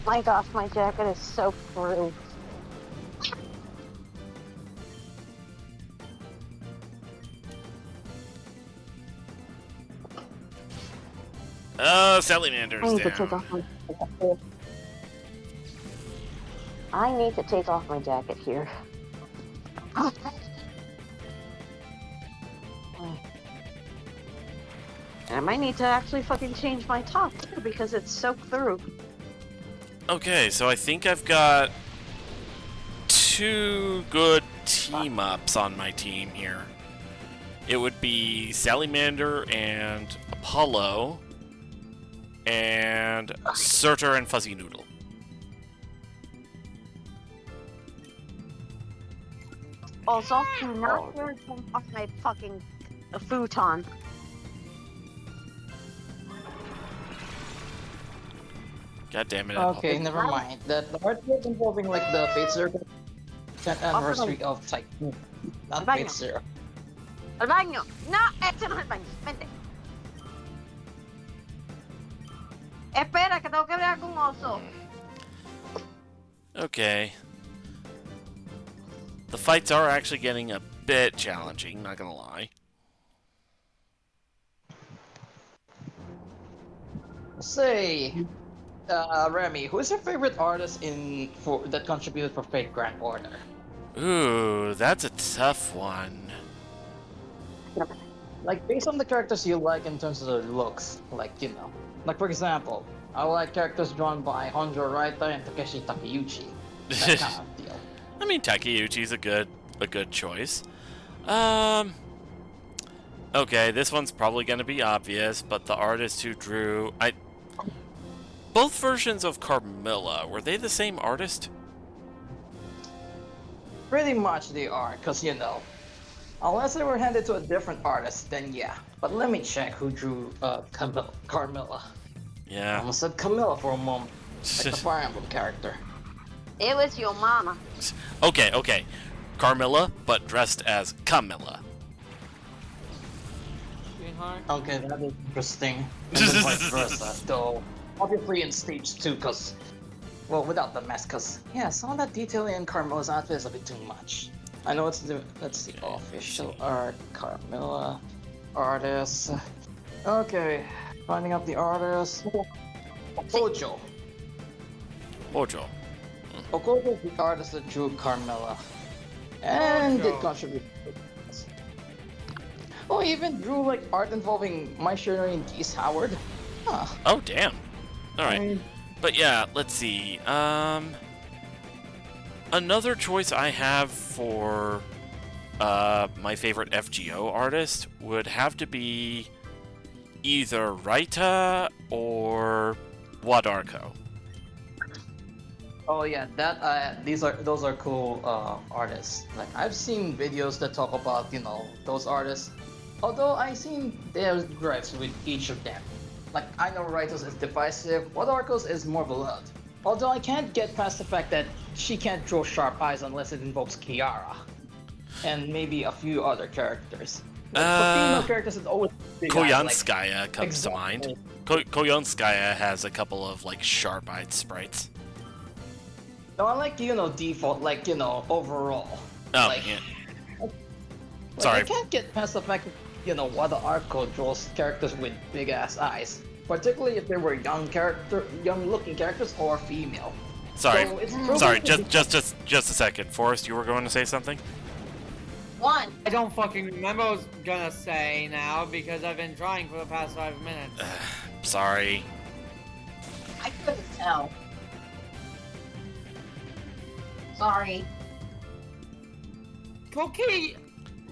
My gosh, my jacket is so through. Salamanders I need to take down. off my jacket. I need to take off my jacket here. And I might need to actually fucking change my top too because it's soaked through. Okay, so I think I've got two good team-ups on my team here. It would be Salamander and Apollo, and Surtur and Fuzzy Noodle. Also, do not wear them off my fucking futon. God damn it. Okay, never mind. The artwork involving like the Fate Zero 10th anniversary of Tycoon, not Baño. Fate Zero. Al baño. No, este no es el baño. Vente. Espera, que tengo que hablar con Oso. Okay. The fights are actually getting a bit challenging, not gonna lie. Say, Remy, who is your favorite artist that contributed for Fate Grand Order? Ooh, that's a tough one. Like based on the characters you like in terms of their looks, like Like for example, I like characters drawn by Honjo Raita and Takeshi Takeuchi. That kind of deal. I mean, Takeuchi's a good choice. Um. Okay, this one's probably gonna be obvious, but the artist who drew both versions of Carmilla, were they the same artist? Pretty much they are, cause you know, unless they were handed to a different artist, then yeah. But let me check who drew Carmilla. I Yeah. almost said Camilla for a moment, like the Fire Emblem character. It was your mama. Okay. Carmilla, but dressed as Camilla. Sweetheart. Okay, that is interesting. And then vice versa, though. Obviously in stage 2, cause, well, without the mask, cause yeah, some of that detailing in Carmilla's outfit is a bit too much. I know it's the official art, Carmilla, artist. Okay, finding out the artist. Okojo. Ojo. Okojo is the artist that drew Carmilla, and did Okojo. contribute. Oh, he even drew like art involving My Shiranui and Geese Howard. Huh. Oh, damn. Alright. I mean, But yeah, let's see. Another choice I have for my favorite FGO artist would have to be either Raita or Wadarko. oh yeah, that those are cool artists. Like I've seen videos that talk about those artists. Although I've seen their gripes with each of them. Like I know Raito's is divisive, Wadarko's is more beloved. Although I can't get past the fact that she can't draw sharp eyes unless it invokes Kiara, and maybe a few other characters. Like, for female characters, it's always big eyes, like- Koyanskaya comes to mind. Exactly. Koyanskaya has a couple of like sharp-eyed sprites. No, I like default, like overall. Oh, like, yeah. like, Sorry. I can't get past the fact that Wadarko draws characters with big ass eyes, particularly if they were young-looking characters or female. Sorry. So it's Sorry, proven to be- just a second. Forrest, you were going to say something? One. I don't fucking remember what I was gonna say now because I've been drawing for the past 5 minutes. Sorry. I couldn't tell. Sorry. Cookie,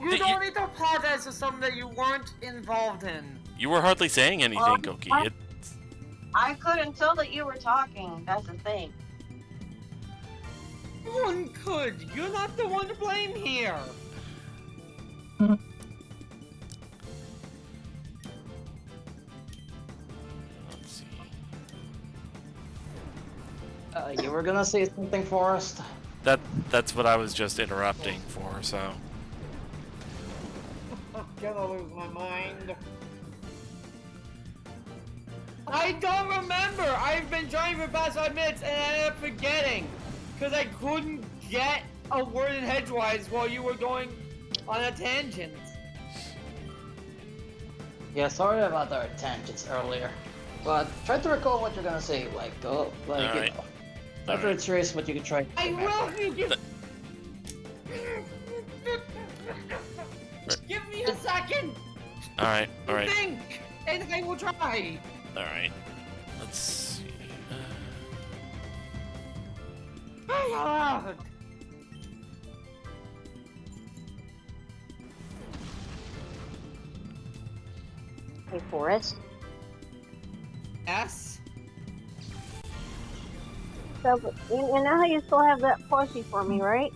you Hey, don't need to apologize for something that you weren't involved in. You were hardly saying anything, Koki. what? I couldn't tell that you were talking. That's the thing. One could. You're not the one to blame here. Let's see. You were gonna say something, Forrest? That's what I was just interrupting for, so. I'm gonna lose my mind. I don't remember! I've been trying for the past 5 minutes and I ended up forgetting! Because I couldn't get a word in edgewise while you were going on a tangent. Yeah, sorry about our tangents earlier. But try to recall what you're gonna say, like, Alright. After Alright. it's race, what you could try. to I remember. will if you give me a second Alright, to alright, think, and I will try. alright. Let's see. Ah, Hey, Forrest. yes? So, you know how you still have that plushie for me, right?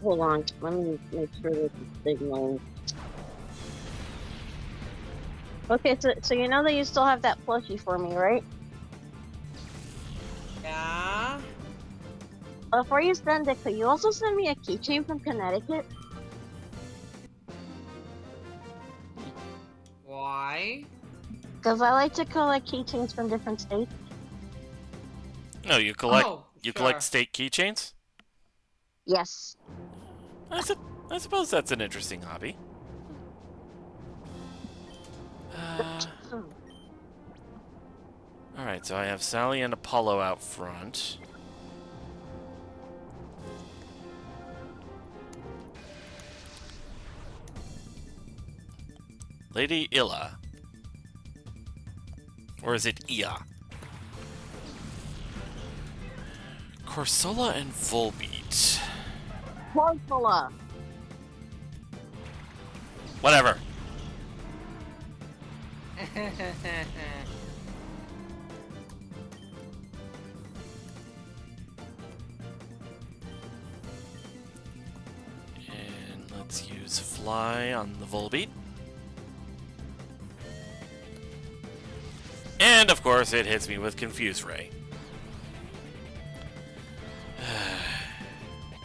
Hold on. Let me make sure this is signaling. Okay, so you know that you still have that plushie for me, right? Yeah? Before you send it, could you also send me a keychain from Connecticut? Why? Because I like to collect keychains from different states. No, you collect Oh, you sure. collect state keychains? Yes. I suppose that's an interesting hobby. Alright, so I have Sally and Apollo out front. Lady Illa. Or is it Ia? Corsola and Volbeat. Corsola. Whatever. And let's use Fly on the Volbeat. And of course it hits me with Confuse Ray.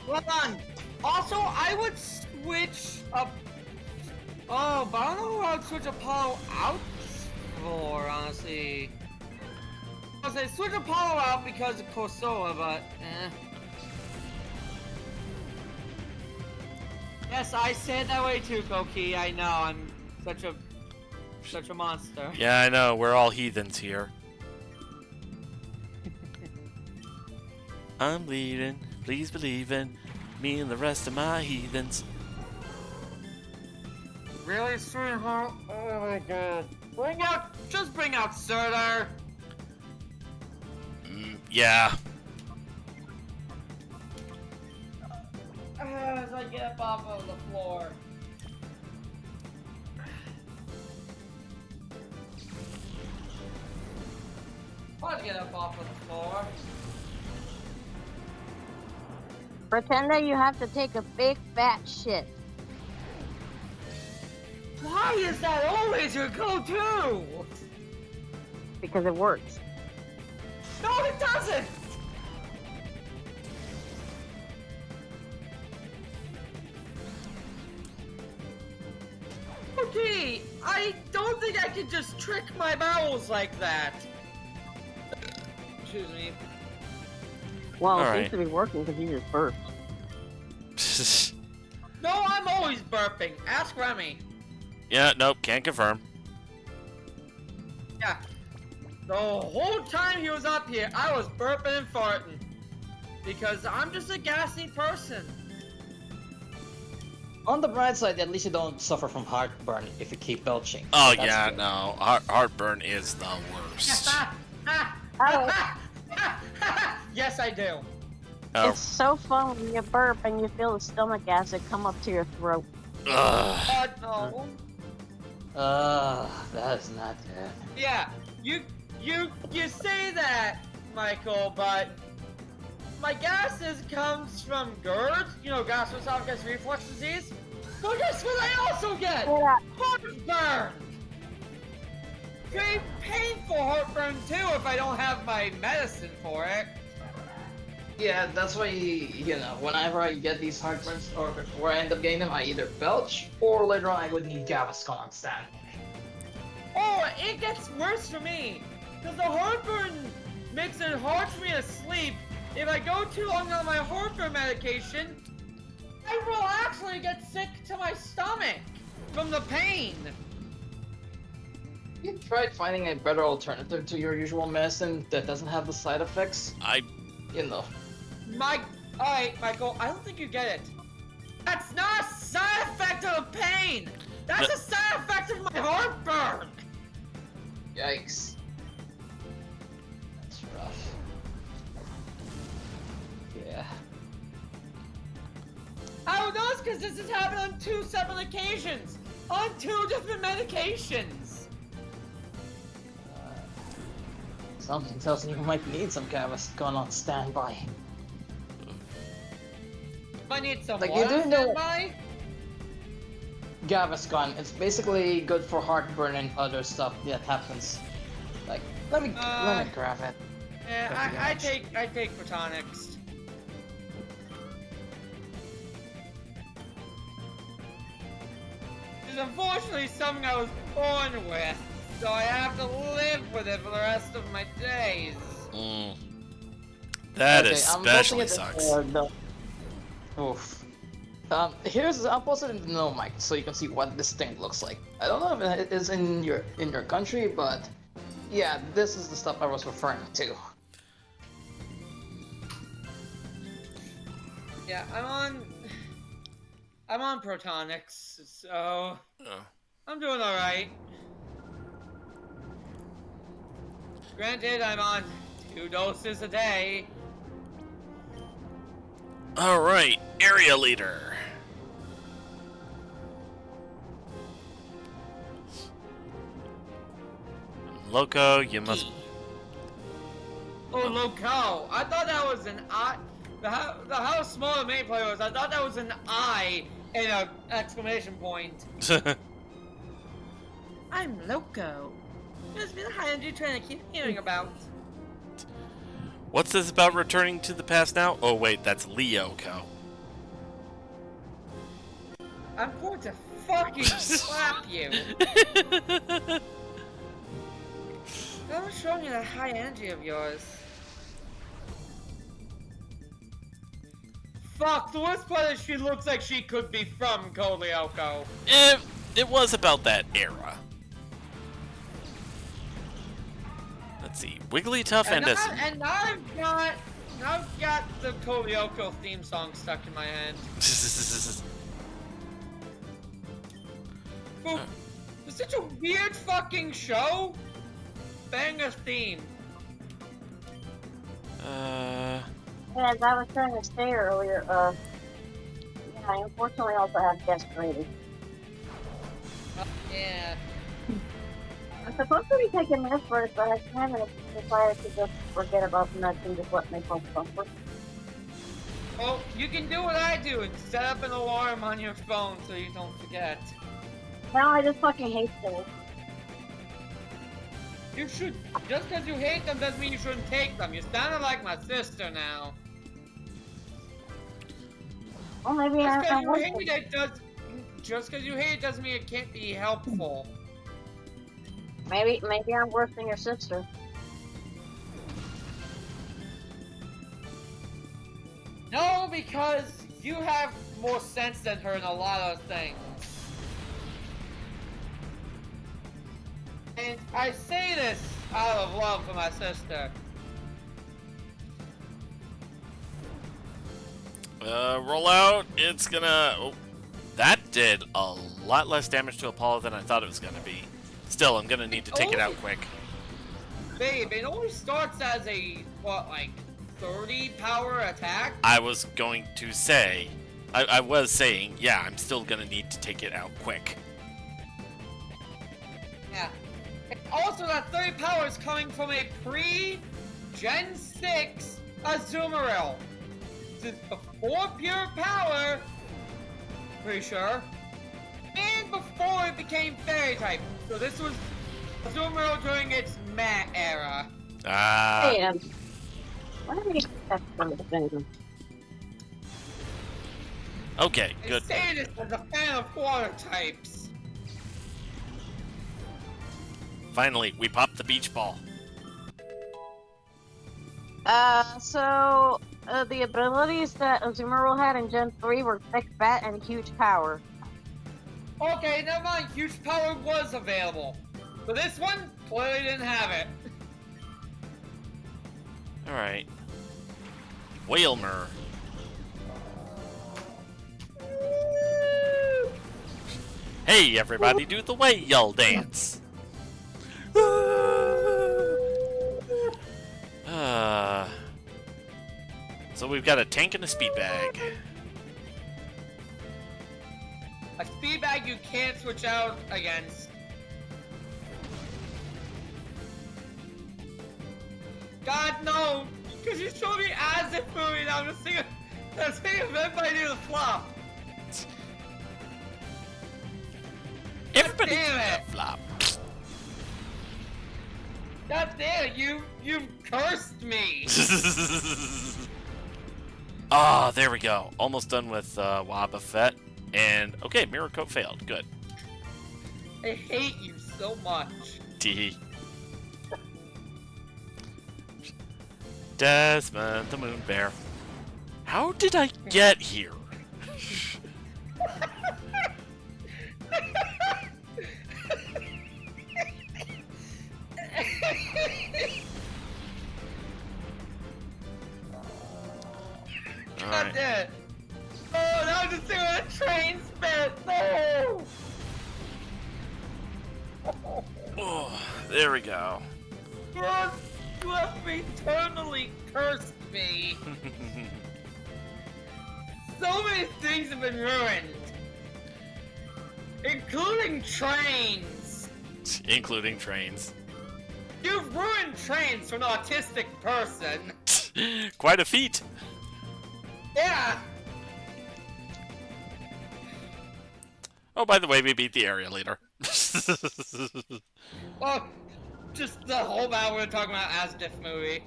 Hold on. Also, I would switch up. Oh, but I don't know who I would switch Apollo out for, honestly. I was say switch Apollo out because of Corsola, but Yes, I said that way too, Koki. I know, I'm such a monster. Yeah, I know, we're all heathens here. I'm bleeding, please believe in me and the rest of my heathens. Really, sweetheart? Oh my god. Bring out Surtur. Yeah. As I get up off of the floor. I'll get up off of the floor. Pretend that you have to take a big fat shit. Why is that always your go-to? Because it works. No, it doesn't! Okay, I don't think I can just trick my bowels like that. Excuse me. Well, it All seems right. to be working because you just burped. No, I'm always burping. Ask Remy. Yeah, nope, can't confirm. Yeah. The whole time he was up here, I was burping and farting. Because I'm just a gassy person. On the bright side, at least you don't suffer from heartburn if you keep belching. Oh That's yeah, good. no, heartburn is the worst. Yes, I do. Oh, It's so fun when you burp and you feel the stomach acid come up to your throat. ugh. No. That is not good. Yeah, you say that, Michael, but my gases comes from GERD, gastroesophageal reflux disease. So guess what I also get? Yeah. Heartburn! Very painful heartburn too if I don't have my medicine for it. Yeah, that's why, whenever I get these heartburns, or where I end up getting them, I either belch, or later on I would need Gaviscon on stand. Oh, it gets worse for me. Because the heartburn makes it hard for me to sleep. If I go too long on my heartburn medication, I will actually get sick to my stomach from the pain. You tried finding a better alternative to your usual medicine that doesn't have the side effects? Alright, Michael, I don't think you get it. That's not a side effect of the pain! That's a side effect of my heartburn! Yikes. That's rough. Yeah. How knows? Because this has happened on 2 separate occasions! On 2 different medications! Something tells me you might need some Gaviscon on standby. I need some Like, water you do know- standby? Gaviscon, it's basically good for heartburn and other stuff that happens. Like, let me grab it. Yeah, I take Protonics. It's unfortunately something I was born with, so I have to live with it for the rest of my days. That Okay, especially I'm posting it sucks. in the- Oof. I'm posting it in the no mic so you can see what this thing looks like. I don't know if it is in your country, but yeah, this is the stuff I was referring to. Yeah, I'm on Protonics, so Oh. I'm doing alright. Granted, I'm on 2 doses a day. Alright, area leader. Loco, you must... Oh, Loco. I thought that was an I. How small the main player was, I thought that was an I and an exclamation point. I'm Loco. Must be the high energy train I keep hearing about. What's this about returning to the past now? Oh wait, that's Leoko. I'm going to fucking slap you. I was showing you that high energy of yours. Fuck, the worst part is she looks like she could be from Kolioko. It was about that era. Let's see, Wigglytuff and a... And now I've got the Kolioko theme song stuck in my head. It's such a weird fucking show. Banger theme. Yeah, as I was trying to say earlier, yeah, I unfortunately also have guest rating. Yeah. I'm supposed to be taking this first, but I kind of decided to just forget about the nuts and just let myself suffer. Well, you can do what I do and set up an alarm on your phone so you don't forget. Now I just fucking hate things. You should. Just because you hate them doesn't mean you shouldn't take them. You sounded like my sister now. Well, maybe Just because I you was. hate it Just because you hate it doesn't mean it can't be helpful. Maybe I'm worse than your sister. No, because you have more sense than her in a lot of things. And I say this out of love for my sister. Roll out. It's gonna... Oh, that did a lot less damage to Apollo than I thought it was gonna be. Still, I'm gonna need to take it out quick. Babe, it only starts as a, what, like 30 power attack? I was going to say... I was saying, yeah, I'm still gonna need to take it out quick. Yeah. And also, that 30 power is coming from a pre-Gen 6 Azumarill. This is before pure power, pretty sure, and before it became fairy type. So this was Azumarill during its Mat era. Ah. Hey, what do we get from the thing? Okay, good. I say this as a fan of water types. Finally, we popped the beach ball. So the abilities that Azumarill had in Gen 3 were thick, fat, and huge power. Okay, never mind. Huge power was available. But this one clearly didn't have it. Alright. Whalmer. Hey, everybody, do the whale dance. So we've got a tank and a speed bag. A speed bag you can't switch out against. God, no! Because you showed me as if movie and I'm just thinking if everybody do the flop. Everybody do damn that it. flop. God damn it, you've cursed me! Ah, there we go. Almost done with Wobbuffet. And, okay, Mirror Coat failed. Good. I hate you so much. Tee. Desmond the Moon Bear. How did I get here? God damn it. Oh, now I'm just doing a train spit. No! Oh, there we go. You have eternally cursed me. So many things have been ruined. Including trains. Including trains. You've ruined trains for an autistic person. Quite a feat. Yeah. Oh, by the way, we beat the area leader. Well, just the whole battle we were talking about Asdiff movie.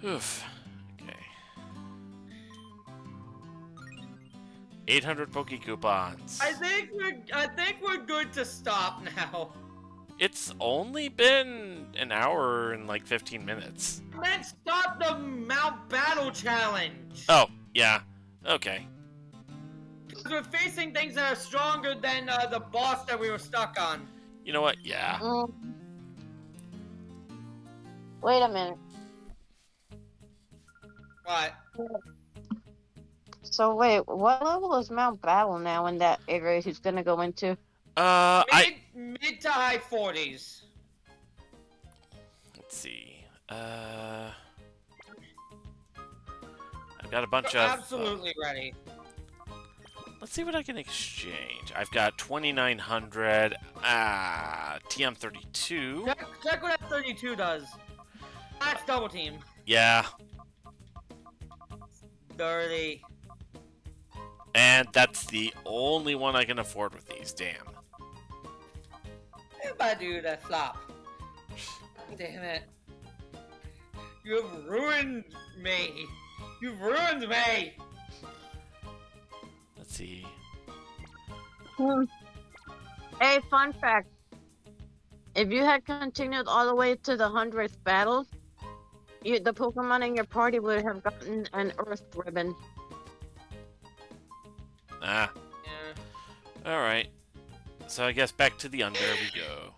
Oof. Okay. 800 Poke Coupons. I think we're good to stop now. It's only been an hour and like 15 minutes. Let's stop the Mount Battle Challenge. Oh, yeah. Okay. Because we're facing things that are stronger than the boss that we were stuck on. You know what? Yeah. Wait a minute. What? So wait, what level is Mount Battle now in that area he's gonna go into? Mid to high 40s. Let's see. I've got a bunch We're of... absolutely ready. Let's see what I can exchange. I've got 2,900. TM32. Check what that 32 does. That's double team. Yeah. Dirty. And that's the only one I can afford with these. Damn. If I do that flop. Damn it. You've ruined me. You've ruined me. Let's see. Hey, fun fact. If you had continued all the way to the 100th battle, the Pokemon in your party would have gotten an Earth ribbon. Ah. Yeah. Alright. So I guess back to the under we go.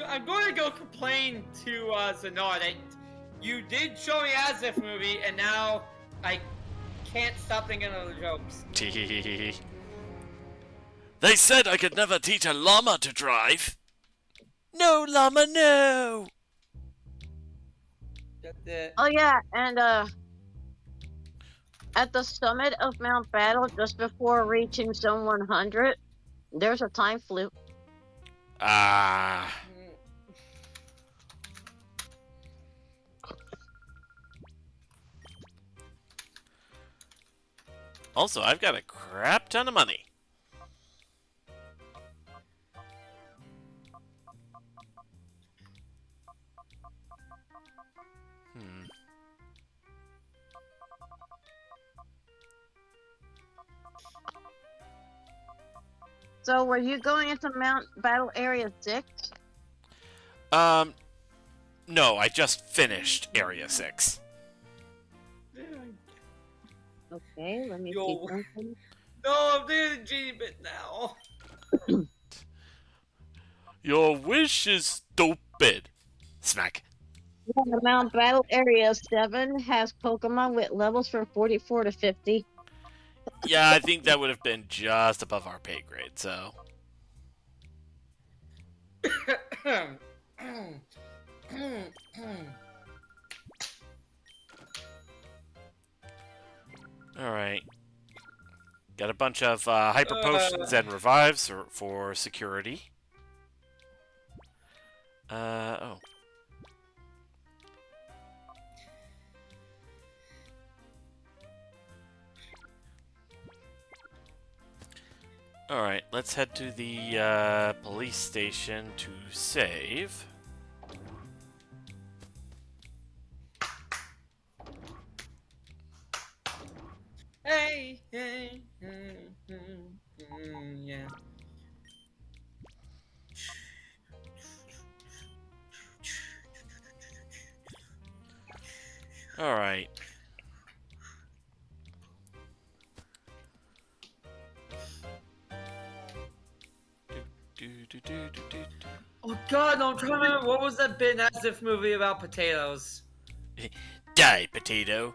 I'm going to go complain to Zenor that you did show me Asif movie, and now I can't stop thinking of the jokes. They said I could never teach a llama to drive. No, llama, no! That's it. Oh yeah, and at the summit of Mount Battle, just before reaching Zone 100, there's a time flute. Ah. Also, I've got a crap ton of money. So were you going into Mount Battle Area 6? No, I just finished Area 6. Okay, let me Yo. see something. No, I'm doing a G bit now. Your wish is stupid. Smack. Yeah, Mount Battle Area 7 has Pokemon with levels from 44 to 50. Yeah, I think that would have been just above our pay grade, so. Alright. Got a bunch of hyper potions and revives for security. Oh. Alright, let's head to the police station to save. Hey, yeah. Alright. Oh god, no, I'm trying to remember what was that Ben Asif movie about potatoes? Die, potato.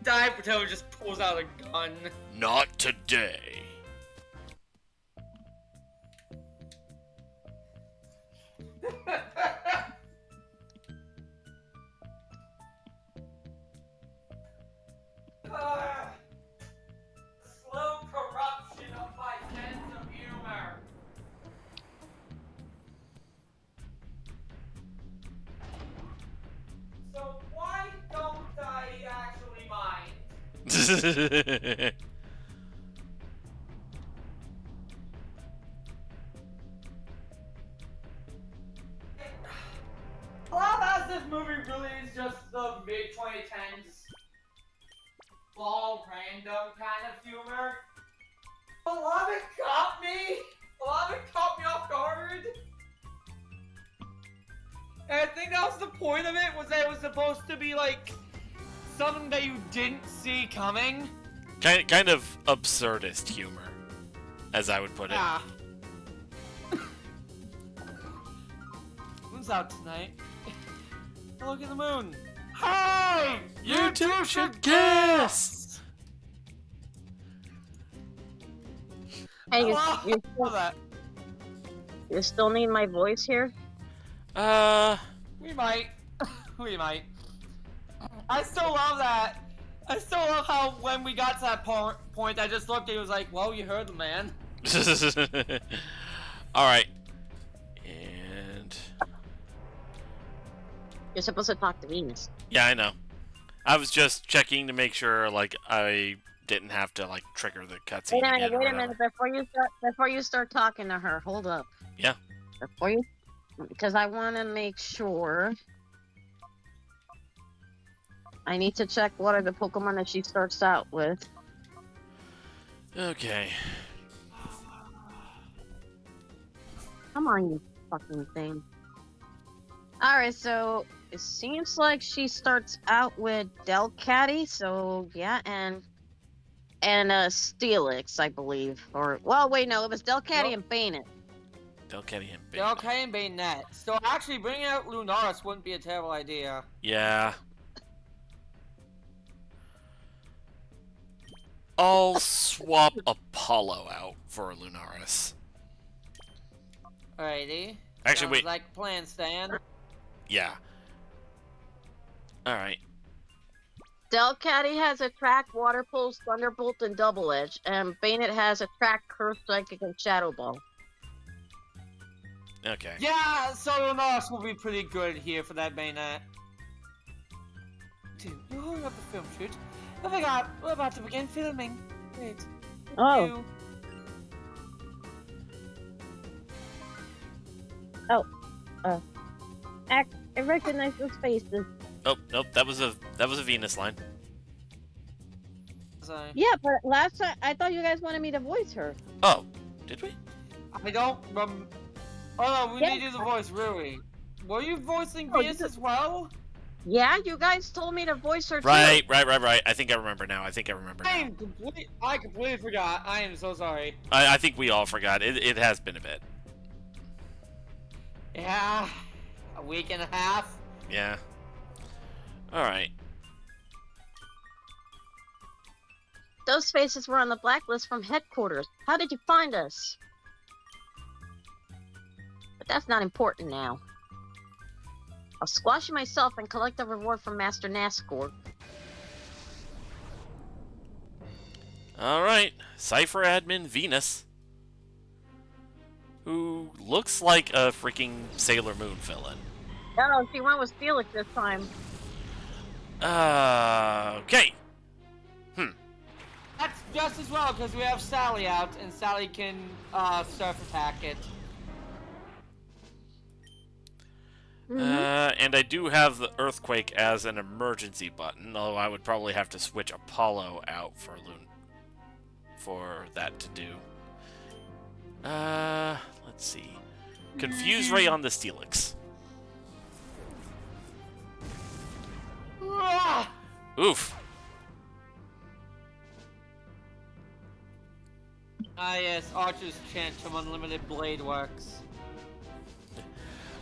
Die Potato just pulls out a gun. Not today. Slow corruption of my sense of humor. So why don't I actually mind? A lot of this movie really is just the mid-2010s all random kind of humor. A lot of it caught me. A lot of it caught me off guard. And I think that was the point of it, was that it was supposed to be like something that you didn't see coming. kind of absurdist humor, as I would put it. Yeah. Moon's out tonight. Look at the moon. Hey! You two should kiss! Hey, Love that. you still need my voice here? We might. We might. I still love that. I still love how when we got to that point, I just looked at you and was like, well, you heard the man. Alright. And... You're supposed to talk to Venus. yeah, I know. I was just checking to make sure, like, I didn't have to, like, trigger the cutscene again or Wait a whatever. minute, before you start talking to her, hold up. Yeah. Before you, because I want to make sure. I need to check what are the Pokemon that she starts out with. Okay. Come on, you fucking thing. Alright, so it seems like she starts out with Delcatty, so yeah, and Steelix, I believe. Or, well, wait, no, it was Delcatty and Bayonet. Delcatty and They're okay in Bayonet. So actually, bringing out Lunaris wouldn't be a terrible idea. Yeah. I'll swap Apollo out for Lunaris. Alrighty. Actually, Sounds wait. like plan, Stan. Yeah. Alright. Delcatty has Attract, Water Pulse, Thunderbolt, and Double Edge, and Bayonet has Attract, Curse, Psychic, and Shadow Ball. Okay. Yeah, so Lunaris will be pretty good here for that Bayonet. Dude, you're holding up the film shoot. Oh my god, we're about to begin filming. Wait. Oh. You. I recognize those faces. Oh, nope, that was a Venus line. Sorry. Yeah, but last time I thought you guys wanted me to voice her. Oh, did we? I don't Oh no, we Yeah. need you to voice Rui. Were you voicing Oh, Venus as well? Yeah, you guys told me to voice her Right. too. I think I remember now. I I completely forgot. I am so sorry. I think we all forgot. It has been a bit. Yeah, a week and a half. Yeah. Alright. Those faces were on the blacklist from headquarters. How did you find us? But that's not important now. I'll squash you myself and collect the reward from Master Nascor. Alright. Cypher admin Venus. Who looks like a freaking Sailor Moon villain. Oh, she went with Felix this time. Okay. That's just as well because we have Sally out and Sally can surf attack it. And I do have the Earthquake as an emergency button, although I would probably have to switch Apollo out for that to do. Let's see. Confuse Ray on the Steelix. Ah! Oof. Ah yes, Archer's chant from Unlimited Blade Works.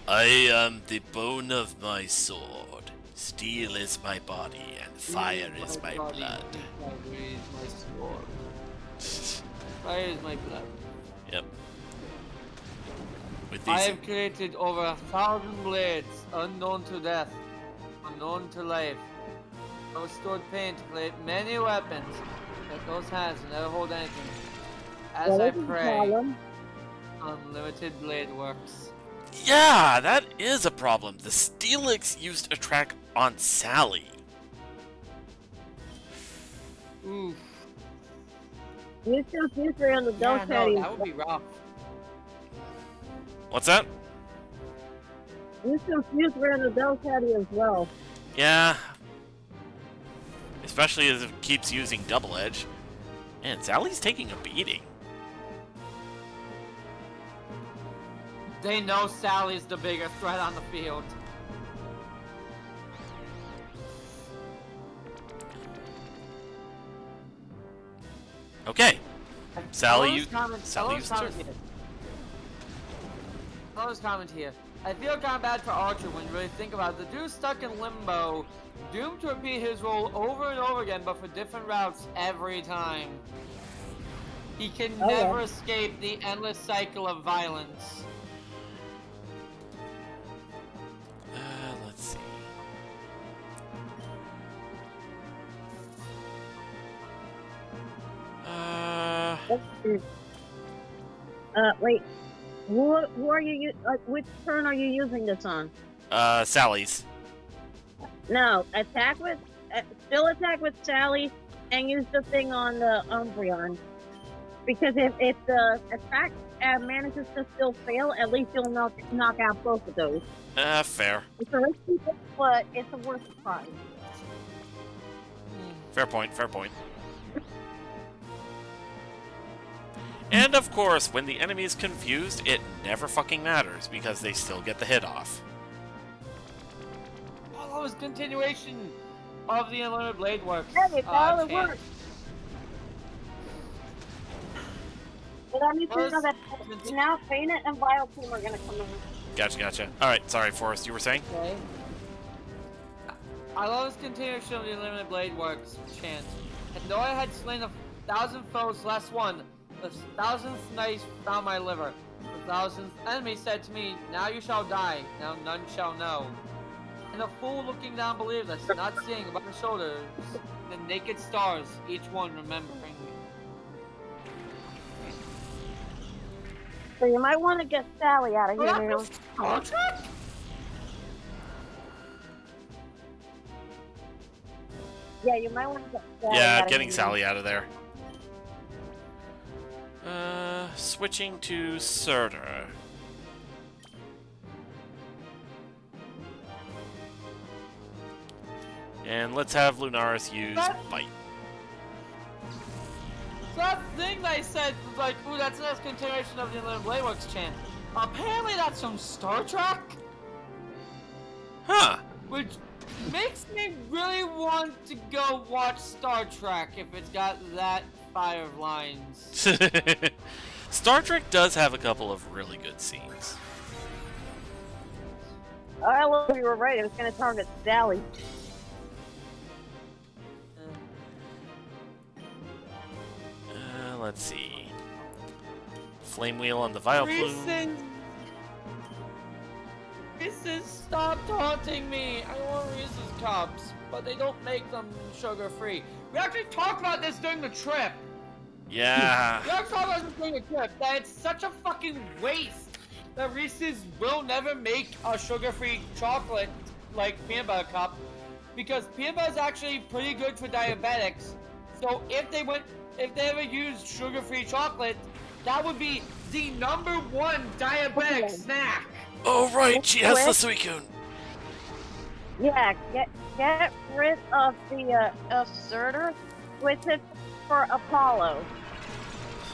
I am the bone of my sword. Steel is my body, and fire is my body, blood. Fire is my sword. Fire is my blood. Yep. With I these, have created over 1,000 blades, unknown to death, unknown to life. I have stored pain to create many weapons, that those hands will never hold anything. As I pray, Unlimited Blade Works. yeah, that is a problem. The Steelix used a track on Sally. Oof. You still future on the Yeah, Dell no, Caddy. that would be rough. What's that? You still future on the Dell Caddy as well. Yeah. Especially as it keeps using double edge. Man, Sally's taking a beating. They know Sally's the bigger threat on the field. Okay. Sally, you. Sally used to. Fellows comment here. I feel kind of bad for Archer when you really think about it. The dude's stuck in limbo, doomed to repeat his role over and over again, but for different routes every time. He can never escape the endless cycle of violence. Let's see. Wait. Who are you? Which turn are you using this on? Sally's. No, still attack with Sally, and use the thing on the Umbreon. Because if the attack manages to still fail, at least you'll knock out both of those. Fair. It's a risky thing, but it's a worth a try. Fair point, fair point. And of course, when the enemy is confused, it never fucking matters, because they still get the hit off. Oh, that was continuation of the Unlimited Blade Works. Hey, it's all it chant. works. But I need to know that now Fana and Vile Team are gonna come in. Gotcha. Alright, sorry, Forrest, you were saying? Okay. I love this continuation of the Unlimited Blade Works chant. And though I had slain 1,000 foes less one, the 1,000th knight found my liver. The 1,000th enemy said to me, now you shall die, now none shall know. And a fool looking down believed us, not seeing above his shoulders the naked stars, each one remembering. So you might want to get Sally out of here, Neil. Star Trek? Yeah, you might want to get Sally out Yeah, of getting here. Sally out of there. Switching to Surtur. And let's have Lunaris use Bite. So that thing that I said was like, ooh, that's a nice continuation of the Unlimited Blade Works chant. Apparently that's from Star Trek? Huh. Which makes me really want to go watch Star Trek if it's got that fire of lines. Star Trek does have a couple of really good scenes. I love you were right. It was going to target Sally. Let's see. Flame Wheel on the Vileplume. Reese's, stop taunting me! I want Reese's cups, but they don't make them sugar-free. We actually talked about this during the trip! Yeah. We actually talked about this during the trip, that it's such a fucking waste that Reese's will never make a sugar-free chocolate, like peanut butter cup, because peanut butter is actually pretty good for diabetics. So if they ever used sugar-free chocolate, that would be the #1 diabetic snack. Oh right, she has the Suicune. Yeah, get rid of the Surtur. Switch it for Apollo.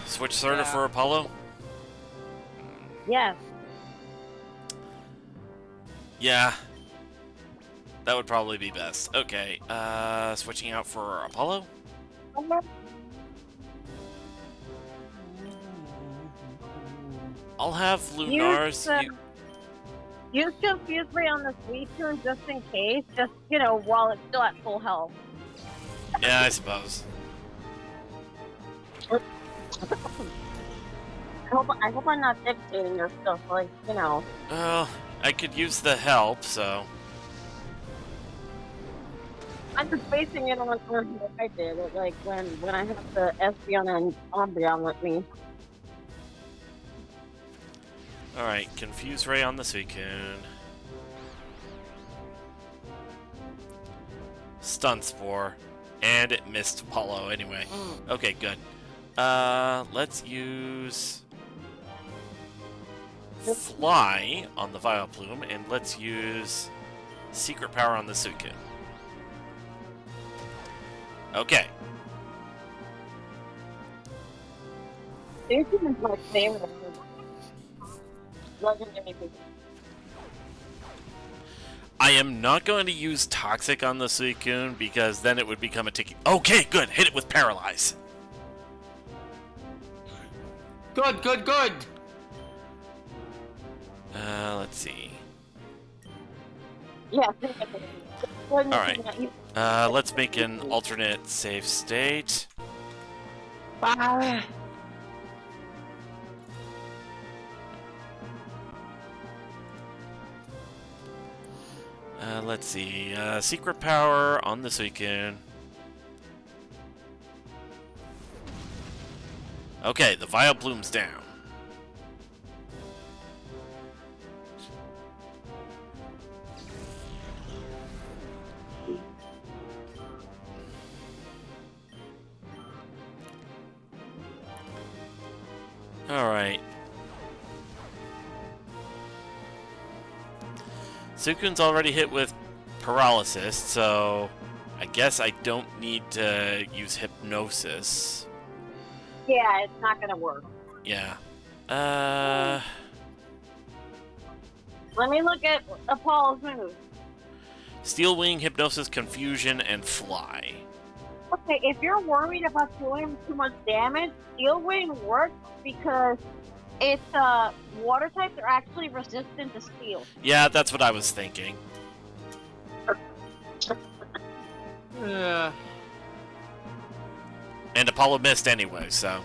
Switch Surtur for Apollo? Yes. Yeah. That would probably be best. Okay, switching out for Apollo? I'll have Lunar's. Use Confuse Ray on the Suicune just in case, just, while it's still at full health. Yeah, I suppose. I hope I'm not dictating your stuff, Well, I could use the help, so. I'm just basing it on what I did, when I have the Espeon and Umbreon with me. Alright, Confuse Ray on the Suicune. Stun Spore. And it missed Apollo anyway. Okay, good. Let's use Fly on the Vileplume, and let's use Secret Power on the Suicune. Okay. Suicune is my favorite. Legendary. I am not going to use Toxic on the Suicune because then it would become a ticky. Okay, good. Hit it with Paralyze. Good, good, good. Let's see. Yeah. Alright. Let's make an alternate save state. Ah. Let's see. Secret Power on the Suicune. Okay, the Vileplume's down. Alright. Suicune's already hit with Paralysis, so I guess I don't need to use Hypnosis. Yeah, it's not gonna work. Yeah. Let me look at Apollo's moves. Steel Wing, Hypnosis, Confusion, and Fly. Okay, if you're worried about doing too much damage, Steel Wing works because it's water types are actually resistant to steel. Yeah, that's what I was thinking. And Apollo missed anyway, so.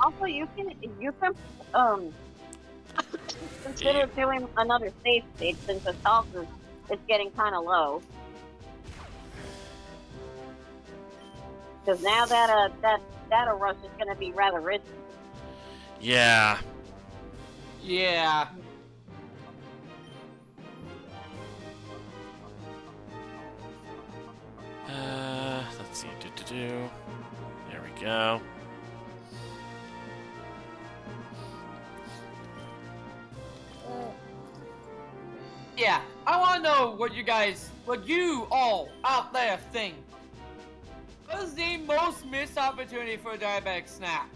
Also, you can consider doing another save state since the health is getting kind of low. Because now that data rush is going to be rather risky. Yeah. Yeah. Let's see. There we go. Yeah, I want to know what you all out there think. What is the most missed opportunity for a diabetic snack?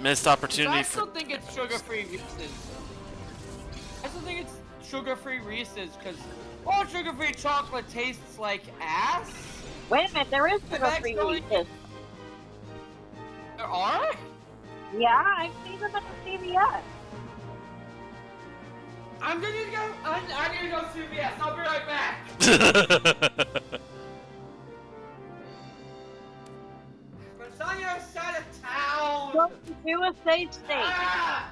Missed opportunity I for. still think it's sugar-free Reese's. I still think it's sugar-free Reese's because all sugar-free chocolate tastes like ass. Wait a minute, there is sugar-free Reese's. There are? Yeah, I've seen them at the CVS. I'm gonna go CVS. I'll be right back. It's on your side of town. Go do a safe state. Ah!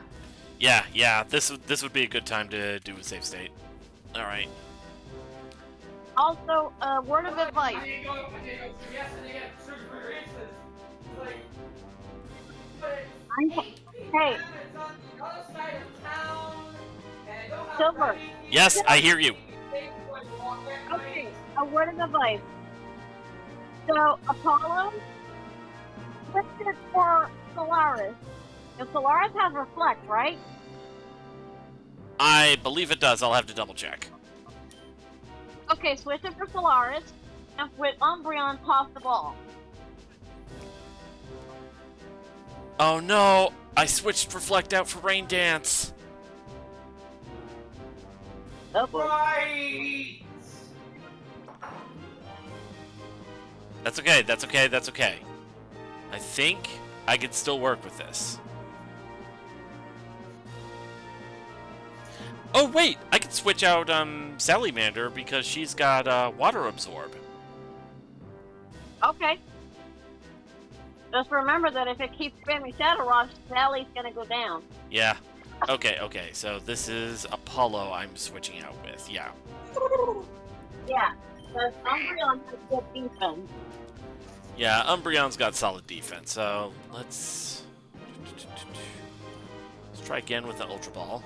Yeah. This would be a good time to do a save state. All right. Also, word of advice. I need to go CVS and get sugar-free Reese's. Like, but Hey. it's on the other side of town. And I don't have Silver. money. Yes, I hear you. Okay, a word of advice. So, Apollo, switch it for Solaris. And Solaris has Reflect, right? I believe it does. I'll have to double check. Okay, switch it for Solaris, and with Umbreon, toss the ball. Oh no! I switched Reflect out for Rain Dance. Oh boy. Right. That's okay, that's okay, that's okay. I think I can still work with this. Oh, wait! I can switch out, Salamander because she's got, Water Absorb. Okay. Just remember that if it keeps spamming Shadow Rush, Sally's gonna go down. Yeah. Okay, okay, so this is Apollo I'm switching out with, yeah. Yeah, because Umbreon has good defense. Yeah, Umbreon's got solid defense, so let's try again with the Ultra Ball.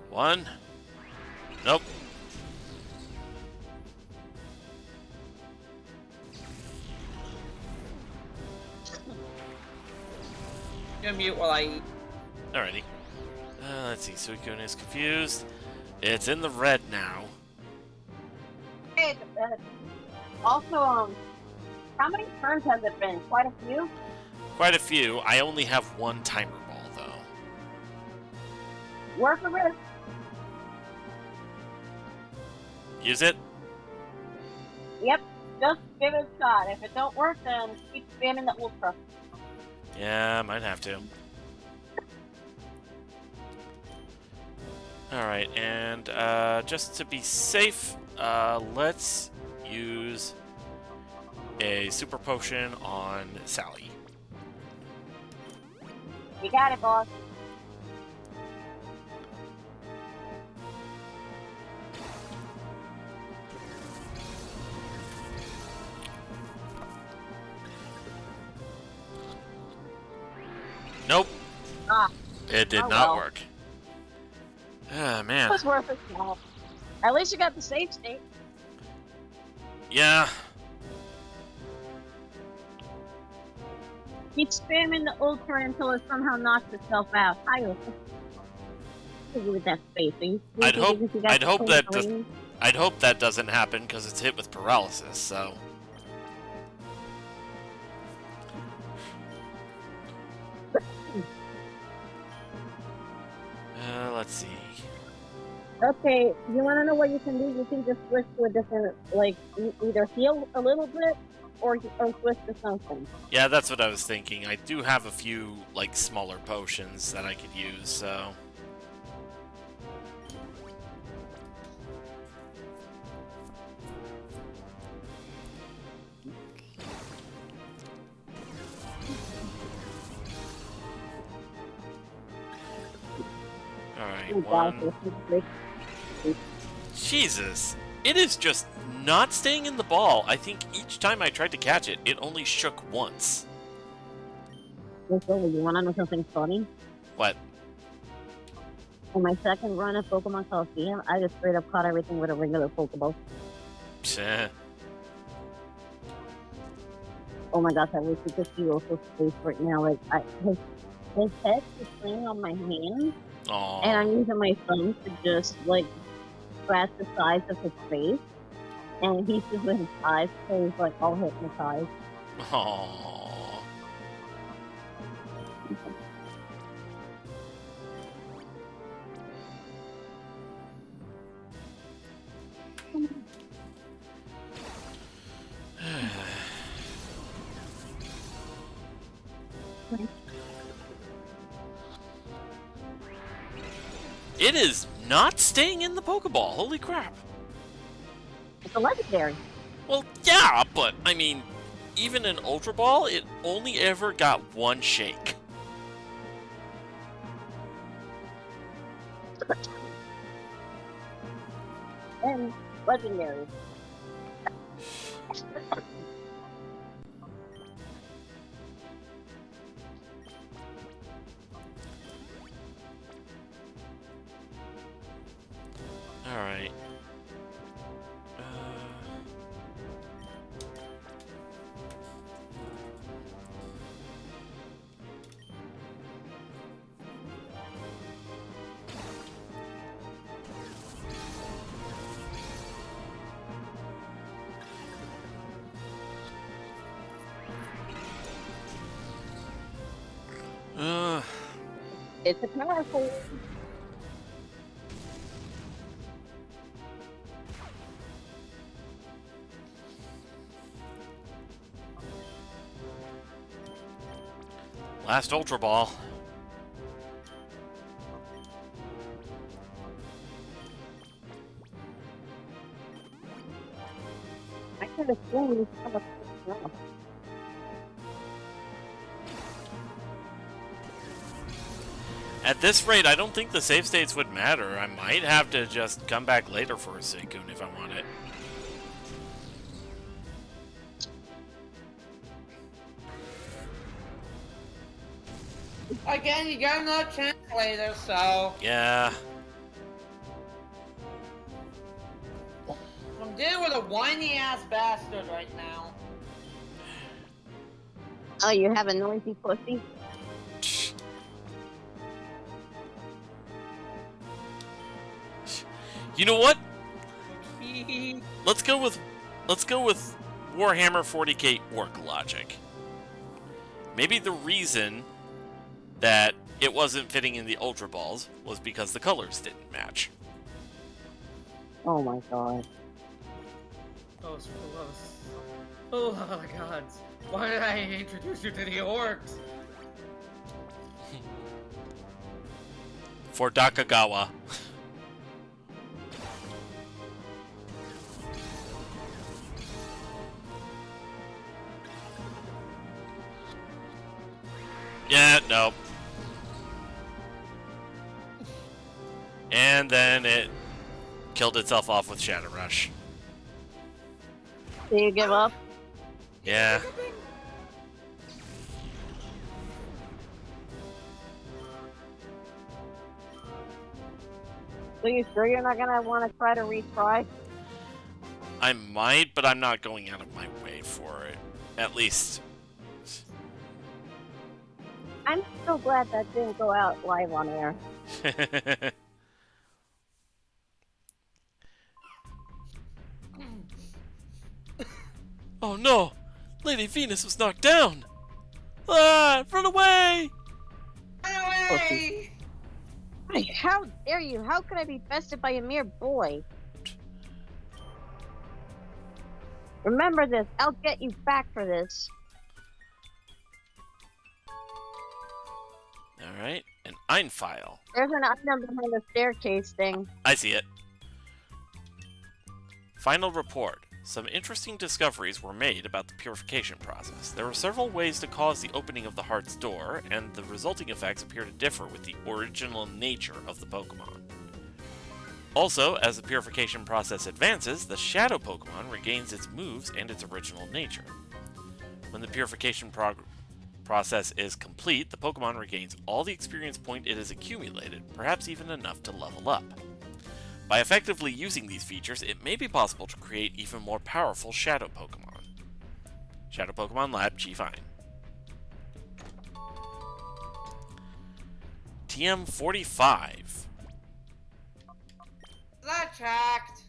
One. Nope. Gonna mute while I eat. Alrighty. Let's see. Suicune is confused. It's in the red now. Hey, also, how many turns has it been? Quite a few? Quite a few. I only have one timer ball, though. Worth a risk. Use it? Yep, just give it a shot. If it don't work, then keep spamming the Ultra. Yeah, might have to. Alright, and just to be safe, let's use a super potion on Sally. You got it, boss. Nope. Ah, It did Oh, not well. work. Ah, it man. was worth a shot. At least you got the save state. Yeah. Keep spamming the Ultra until it somehow knocks itself out. I also with that space. I'd hope that I'd hope that doesn't happen because it's hit with paralysis, so. Let's see. Okay, you want to know what you can do? You can just switch to a different, like, either heal a little bit or switch to something. Yeah, that's what I was thinking. I do have a few, like, smaller potions that I could use, so. Alright, one. Jesus! It is just not staying in the ball. I think each time I tried to catch it, it only shook once. You want to know something funny? What? On my second run of Pokemon Colosseum, I just straight up caught everything with a regular Pokeball. Psh. Oh my gosh, I wish you could see Roso's face right now. Like, his head is laying on my hand, Aww. and I'm using my thumb to just, like, scratch the sides of his face. And he's just with his eyes closed, like, all hypnotized. Aww. It is not staying in the Pokeball. Holy crap. It's a legendary. Well, yeah, but, I mean, even in Ultra Ball, it only ever got one shake. And legendary. Alright. It's a powerful. Last Ultra Ball. I could have sworn we had a drop. At this rate, I don't think the save states would matter. I might have to just come back later for a Suicune if I want it. Again, you got another chance later, so Yeah. I'm dealing with a whiny ass bastard right now. Oh, you have a noisy pussy? You know what? Let's go with Warhammer 40k orc logic. Maybe the reason that it wasn't fitting in the Ultra Balls was because the colors didn't match. Oh my god. Those oh my gods. Why did I introduce you to the orcs? For Dakagawa. Yeah, no. And then it killed itself off with Shadow Rush. Do you give up? Yeah. So you sure you're not gonna want to try to retry? I might, but I'm not going out of my way for it. At least. I'm so glad that didn't go out live on air. Oh no! Lady Venus was knocked down! Ah! Run away! Run away! Hey, how dare you? How could I be bested by a mere boy? Remember this. I'll get you back for this. Alright, an Einfile. There's an item behind the staircase thing. I see it. Final report. Some interesting discoveries were made about the purification process. There are several ways to cause the opening of the heart's door, and the resulting effects appear to differ with the original nature of the Pokemon. Also, as the purification process advances, the Shadow Pokemon regains its moves and its original nature. When the purification process is complete, the Pokemon regains all the experience point it has accumulated, perhaps even enough to level up. By effectively using these features, it may be possible to create even more powerful Shadow Pokemon. Shadow Pokemon Lab G-Fine. TM45. Is that tracked?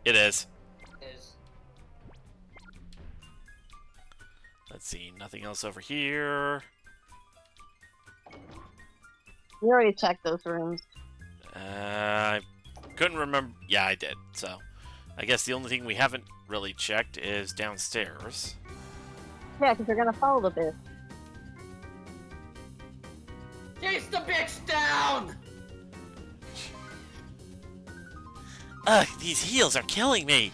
It is. Is. Let's see, nothing else over here. You already checked those rooms. I couldn't remember. Yeah, I did. So, I guess the only thing we haven't really checked is downstairs. Yeah, because you're gonna follow the bitch. Chase the bitch down! Ugh, these heels are killing me!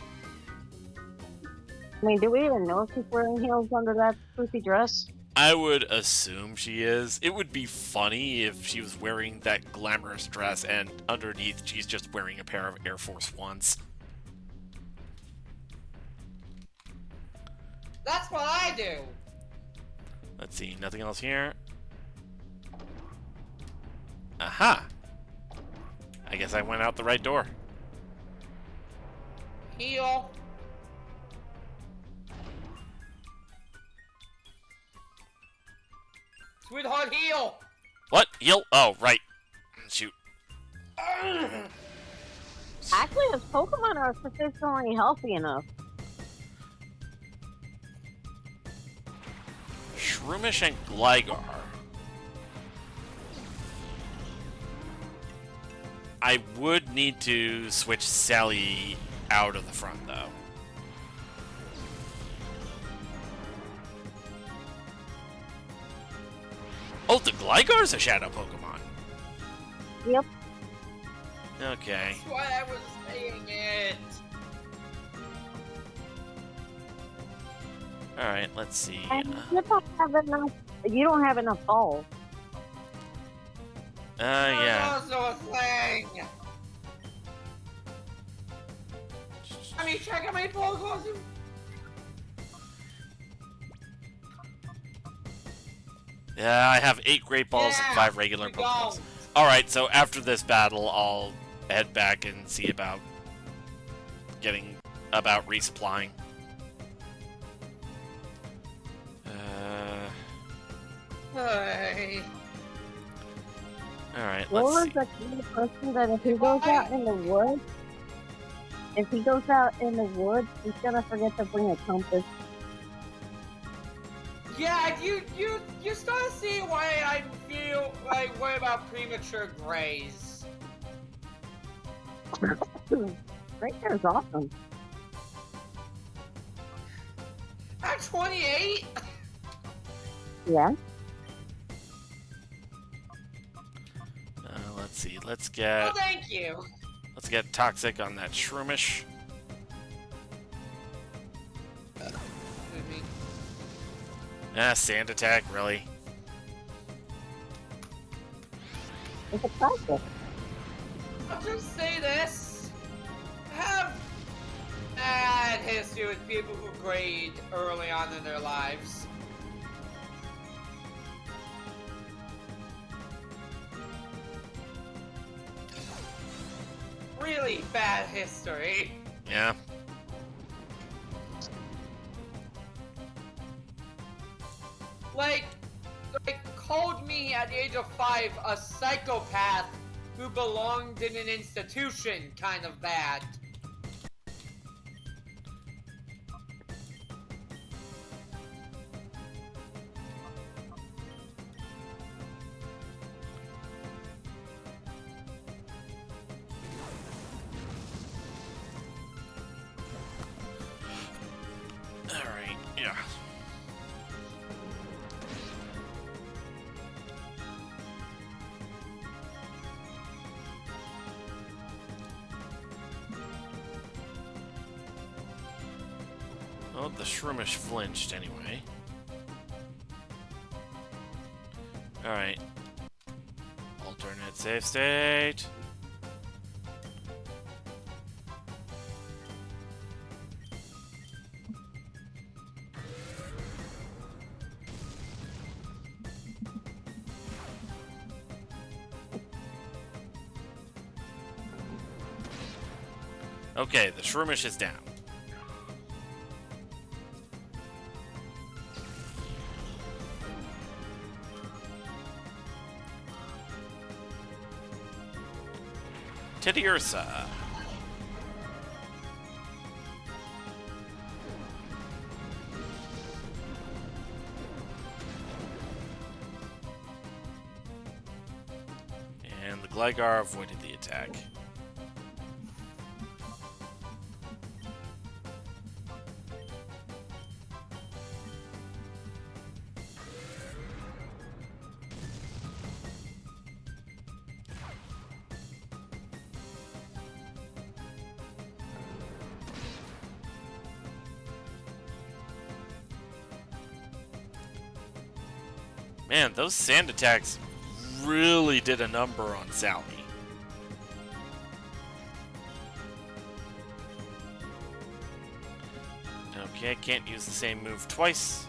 I mean, do we even know if she's wearing heels under that poofy dress? I would assume she is. It would be funny if she was wearing that glamorous dress and underneath she's just wearing a pair of Air Force Ones. That's what I do! Let's see, nothing else here. Aha! I guess I went out the right door. Heal. Sweetheart, heal! What? Heal? Oh, right. Shoot. Actually, his Pokemon are sufficiently healthy enough. Shroomish and Gligar. I would need to switch Sally out of the front, though. Oh, the Gligar's a shadow Pokemon. Yep. Okay. That's why I was saying it. Alright, let's see. And you don't have enough. You don't have enough balls. Yeah. That's also a thing. I mean, check how many Pokeballs you... Yeah, I have 8 Great Balls and 5 regular you Pokeballs. don't. Alright, so after this battle, I'll head back and see about resupplying. Hey. Alright, What let's was see. the kind of person that if he goes out in the woods, he's gonna forget to bring a compass. Yeah, you start to see why I feel like what about premature grays. Right there is awesome. At 28? Yeah. Let's see. Let's Oh, get thank you. Toxic on that Shroomish. Sand attack, really? It's a classic. I'll just say this. I have bad history with people who grade early on in their lives. Really bad history. Yeah. Like called me at the age of 5 a psychopath who belonged in an institution, kind of bad. Alright, yeah. Oh, the Shroomish flinched anyway. Alright. Alternate save state. Okay, the Shroomish is down. Teddiursa. And the Gligar avoided the attack. Man, those sand attacks really did a number on Sally. Okay, can't use the same move twice.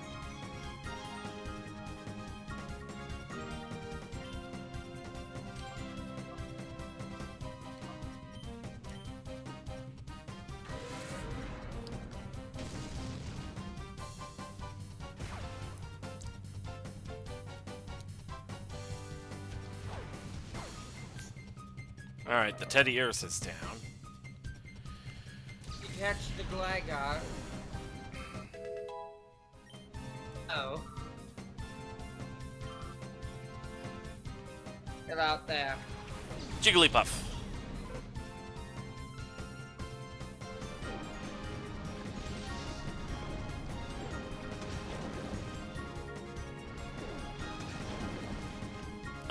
Alright, the Teddiursa's down. You catch the Gligar. Oh. Get out there. Jigglypuff.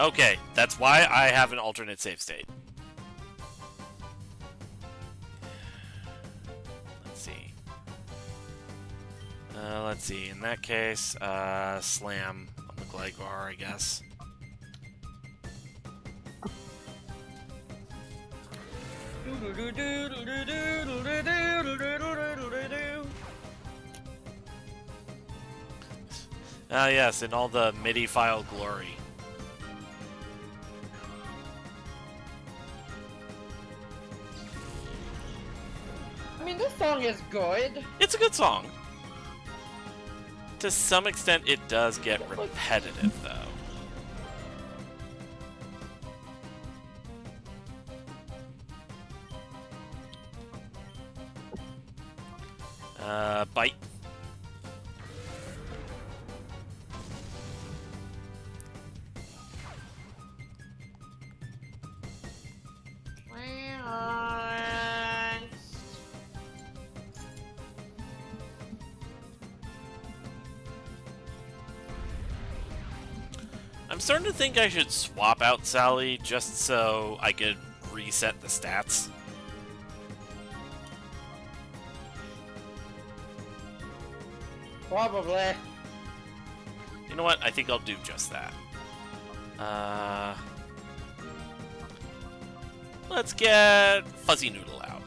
Okay, that's why I have an alternate save state. Let's see. Let's see. In that case, slam on the Gligar, I guess. Ah, yes, in all the MIDI file glory. I mean, this song is good. It's a good song. To some extent, it does get repetitive, though. Bite. I'm starting to think I should swap out Sally just so I could reset the stats. Probably. You know what? I think I'll do just that. Let's get Fuzzy Noodle out.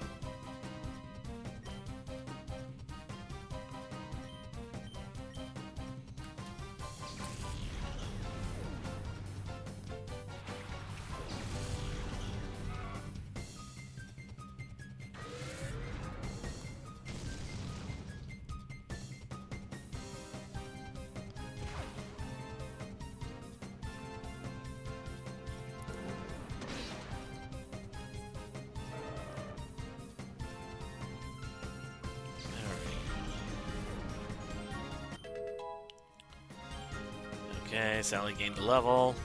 Okay, Sally gained a level.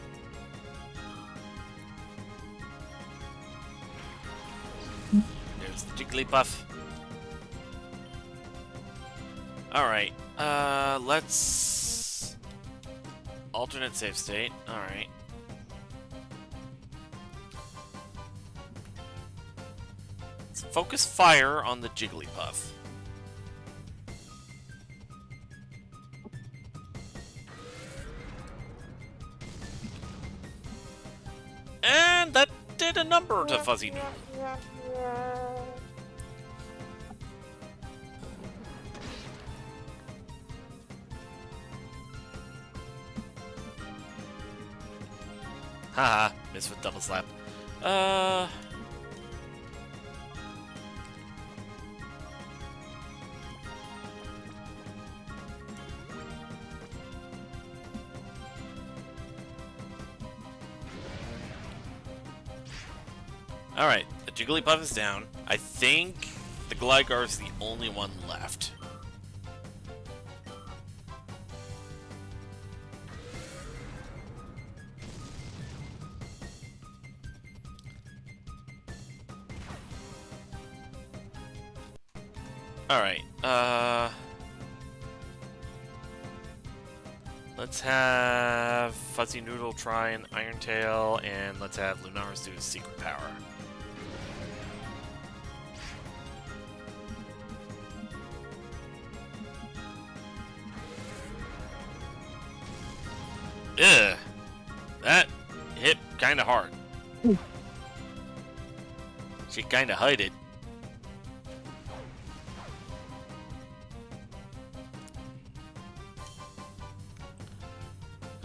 There's the Jigglypuff. Alright, let's... alternate save state, alright. Let's focus fire on the Jigglypuff. And that did a number to Fuzzy Noodle. Haha, missed with double slap. Alright, the Jigglypuff is down. I think the Gligar is the only one left. Alright, let's have Fuzzy Noodle try an Iron Tail, and let's have Lunaris do his secret power. Ugh, that hit kinda hard. She kinda hid it.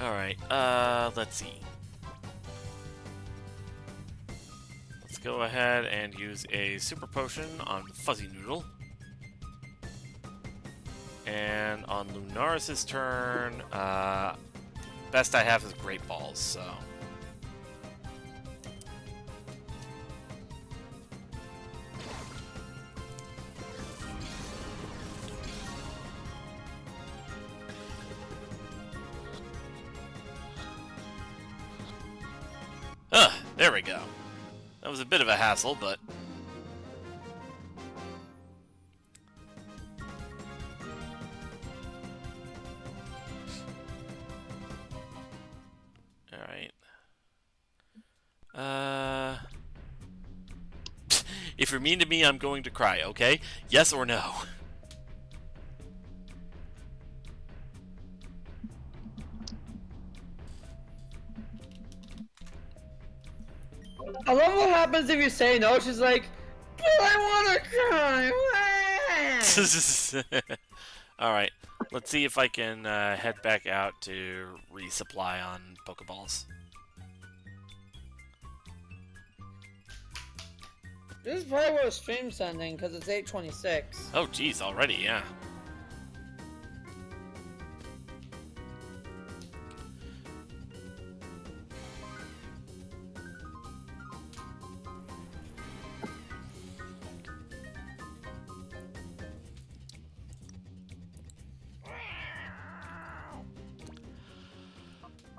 Alright, let's see. Let's go ahead and use a Super Potion on Fuzzy Noodle. And on Lunaris' turn, best I have is Great Balls, so... there we go. That was a bit of a hassle, but... Alright. If you're mean to me, I'm going to cry, okay? Yes or no? I love what happens if you say no. She's like, but I want to cry. Alright, let's see if I can head back out to resupply on Pokeballs. This is probably where the stream's ending because it's 8:26. Oh, geez, already, yeah.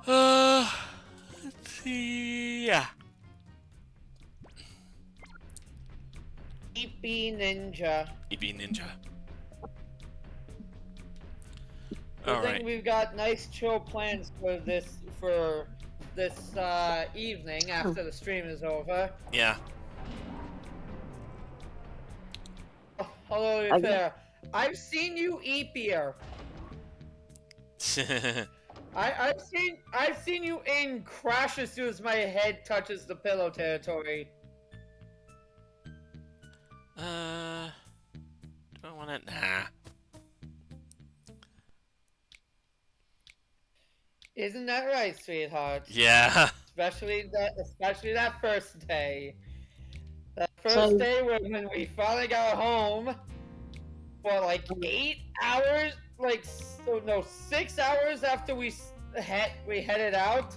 Let's see. Yeah. EP Ninja. EB Ninja. I All think right. we've got nice chill plans for this evening after the stream is over. Yeah. Hello I- there. I've seen you eat beer. I've seen you in crash as soon as my head touches the pillow territory. Do I want it? Nah. Isn't that right, sweetheart? Yeah. Especially that first day. That first So- day when we finally got home for like 8 hours, like no 6 hours after we headed out.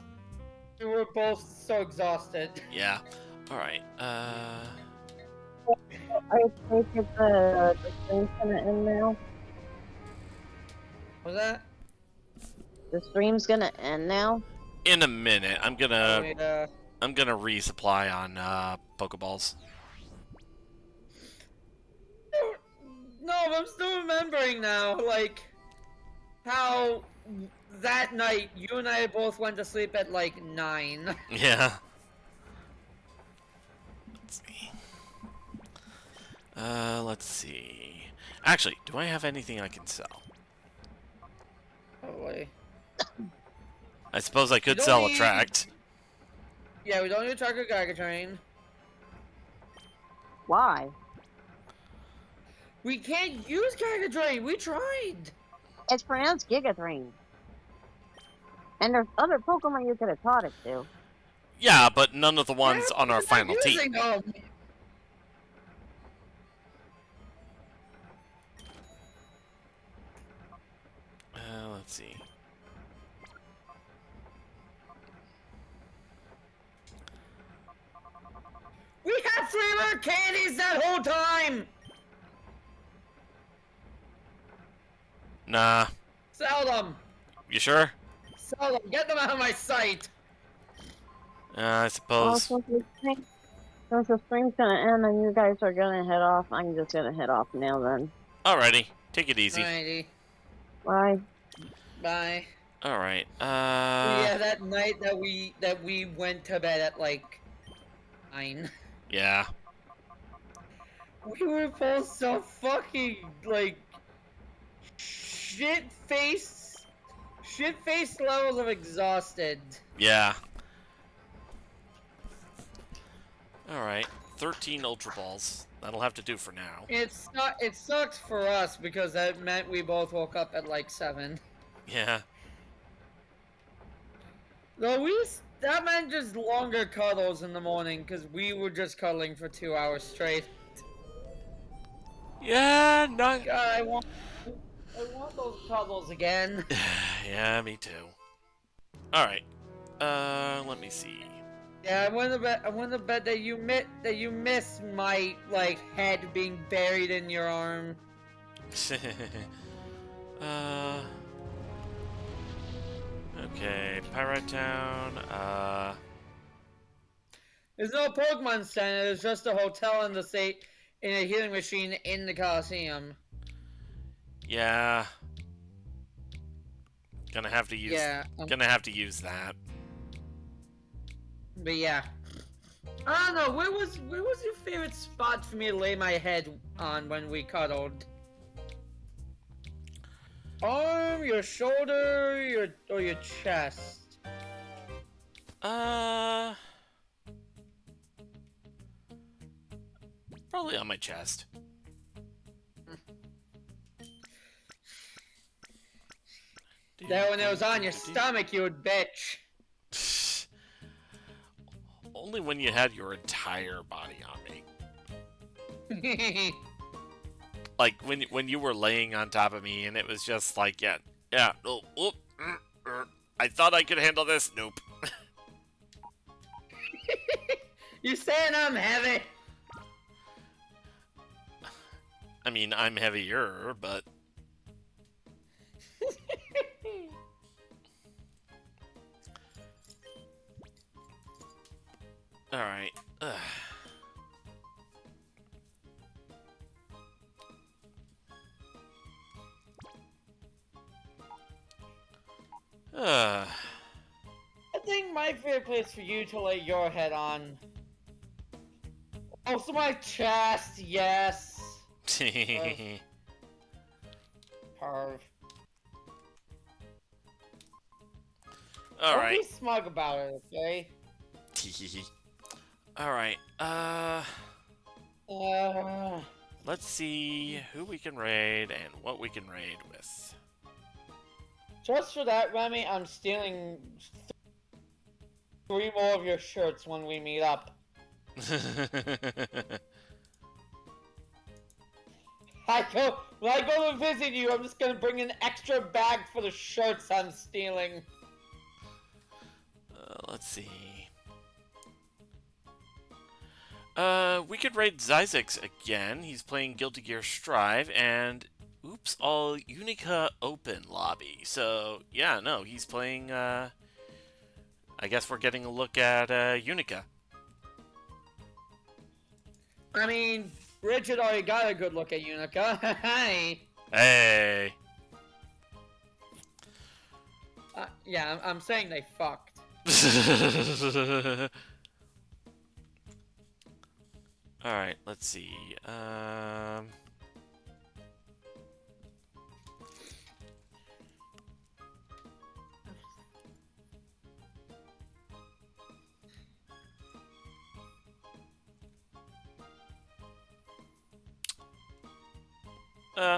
We were both so exhausted. Yeah. All right. I take it the stream's gonna end now. Was that? The stream's gonna end now. In a minute, I'm Oh, gonna yeah. resupply on Pokeballs. No, but I'm still remembering now, like, how that night you and I both went to sleep at like 9. Yeah. Let's see. Let's see. Actually, do I have anything I can sell? Probably. I suppose I could don't sell a need- tract. Yeah, we don't need to track a Geiger train. Why? We can't use Geiger train. We tried. It's pronounced Gigatrain. And there's other Pokemon you could have taught it to. Yeah, but none of the ones on our We're not final using team. them. Let's see. We had 3 rare candies that whole time. Nah. Sell them. You sure? Sell them. Get them out of my sight. I Well, suppose. since the stream's gonna end and you guys are gonna head off, I'm just gonna head off now then. Alrighty. Take it easy. Alrighty. Bye. Bye. Alright. Yeah, that night that we went to bed at like 9. Yeah. We were both so fucking like shit-faced levels of exhausted. Yeah. Alright. 13 Ultra Balls. That'll have to do for now. It sucks for us because that meant we both woke up at like 7. Yeah. Though that meant just longer cuddles in the morning because we were just cuddling for 2 hours straight. Yeah, not... God, I want those cuddles again. Yeah, me too. Alright. Let me see. Yeah, I went to bed that you miss my like head being buried in your arm. Okay, Pyrite Town, There's no Pokemon Center. There's just a hotel in a healing machine in the Colosseum. yeah. Gonna have to use Yeah, gonna have to use that. but yeah. I don't know. Where was your favorite spot for me to lay my head on when we cuddled? Arm, your shoulder, or your chest? Probably on my chest. Then when it was on your stomach, you would bitch. Only when you had your entire body on me. Like when you were laying on top of me, and it was just like, yeah, oh, I thought I could handle this. Nope. You saying I'm heavy? I mean, I'm heavier, but all right. I think my favorite place for you to lay your head on. Also my chest, yes. Perv. All Don't right. be smug about it, okay? All right. Let's see who we can raid and what we can raid with. Just for that, Remy, I'm stealing 3 more of your shirts when we meet up. When I go to visit you, I'm just gonna bring an extra bag for the shirts I'm stealing. Let's see. We could raid Zyzix again. He's playing Guilty Gear Strive, and oops, all Unica Open lobby. So, yeah, no, he's playing, I guess we're getting a look at, Unica. I mean, Richard already got a good look at Unica. Hey! Hey! Yeah, I'm saying they fucked. Alright, let's see.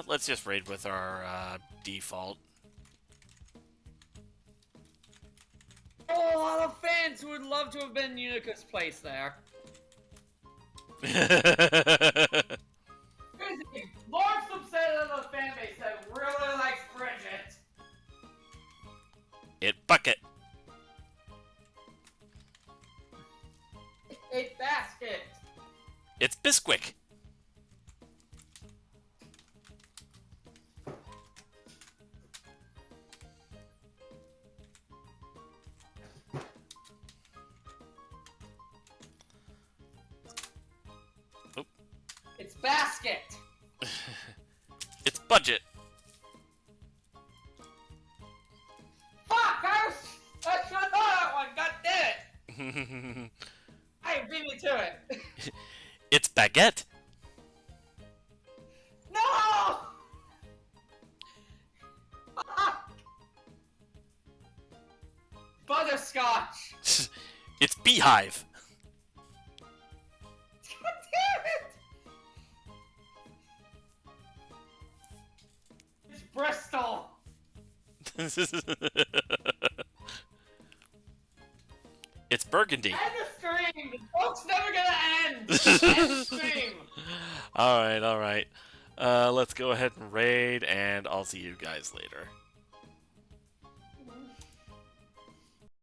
Let's just raid with our, default. A lot of fans who would love to have been in Unica's place there. Here's the thing. Large subset of the fan base that really likes Bridget. It bucket. A basket. It's Bisquick. It's basket. It's budget. Fuck! I should have thought that one. God damn it! I beat me to it. It's baguette. No! Fuck! Butterscotch. It's beehive. God damn it! It's Bristol. It's burgundy. End the stream. The joke's never gonna end. End the stream. Alright, alright. Let's go ahead and raid, and I'll see you guys later.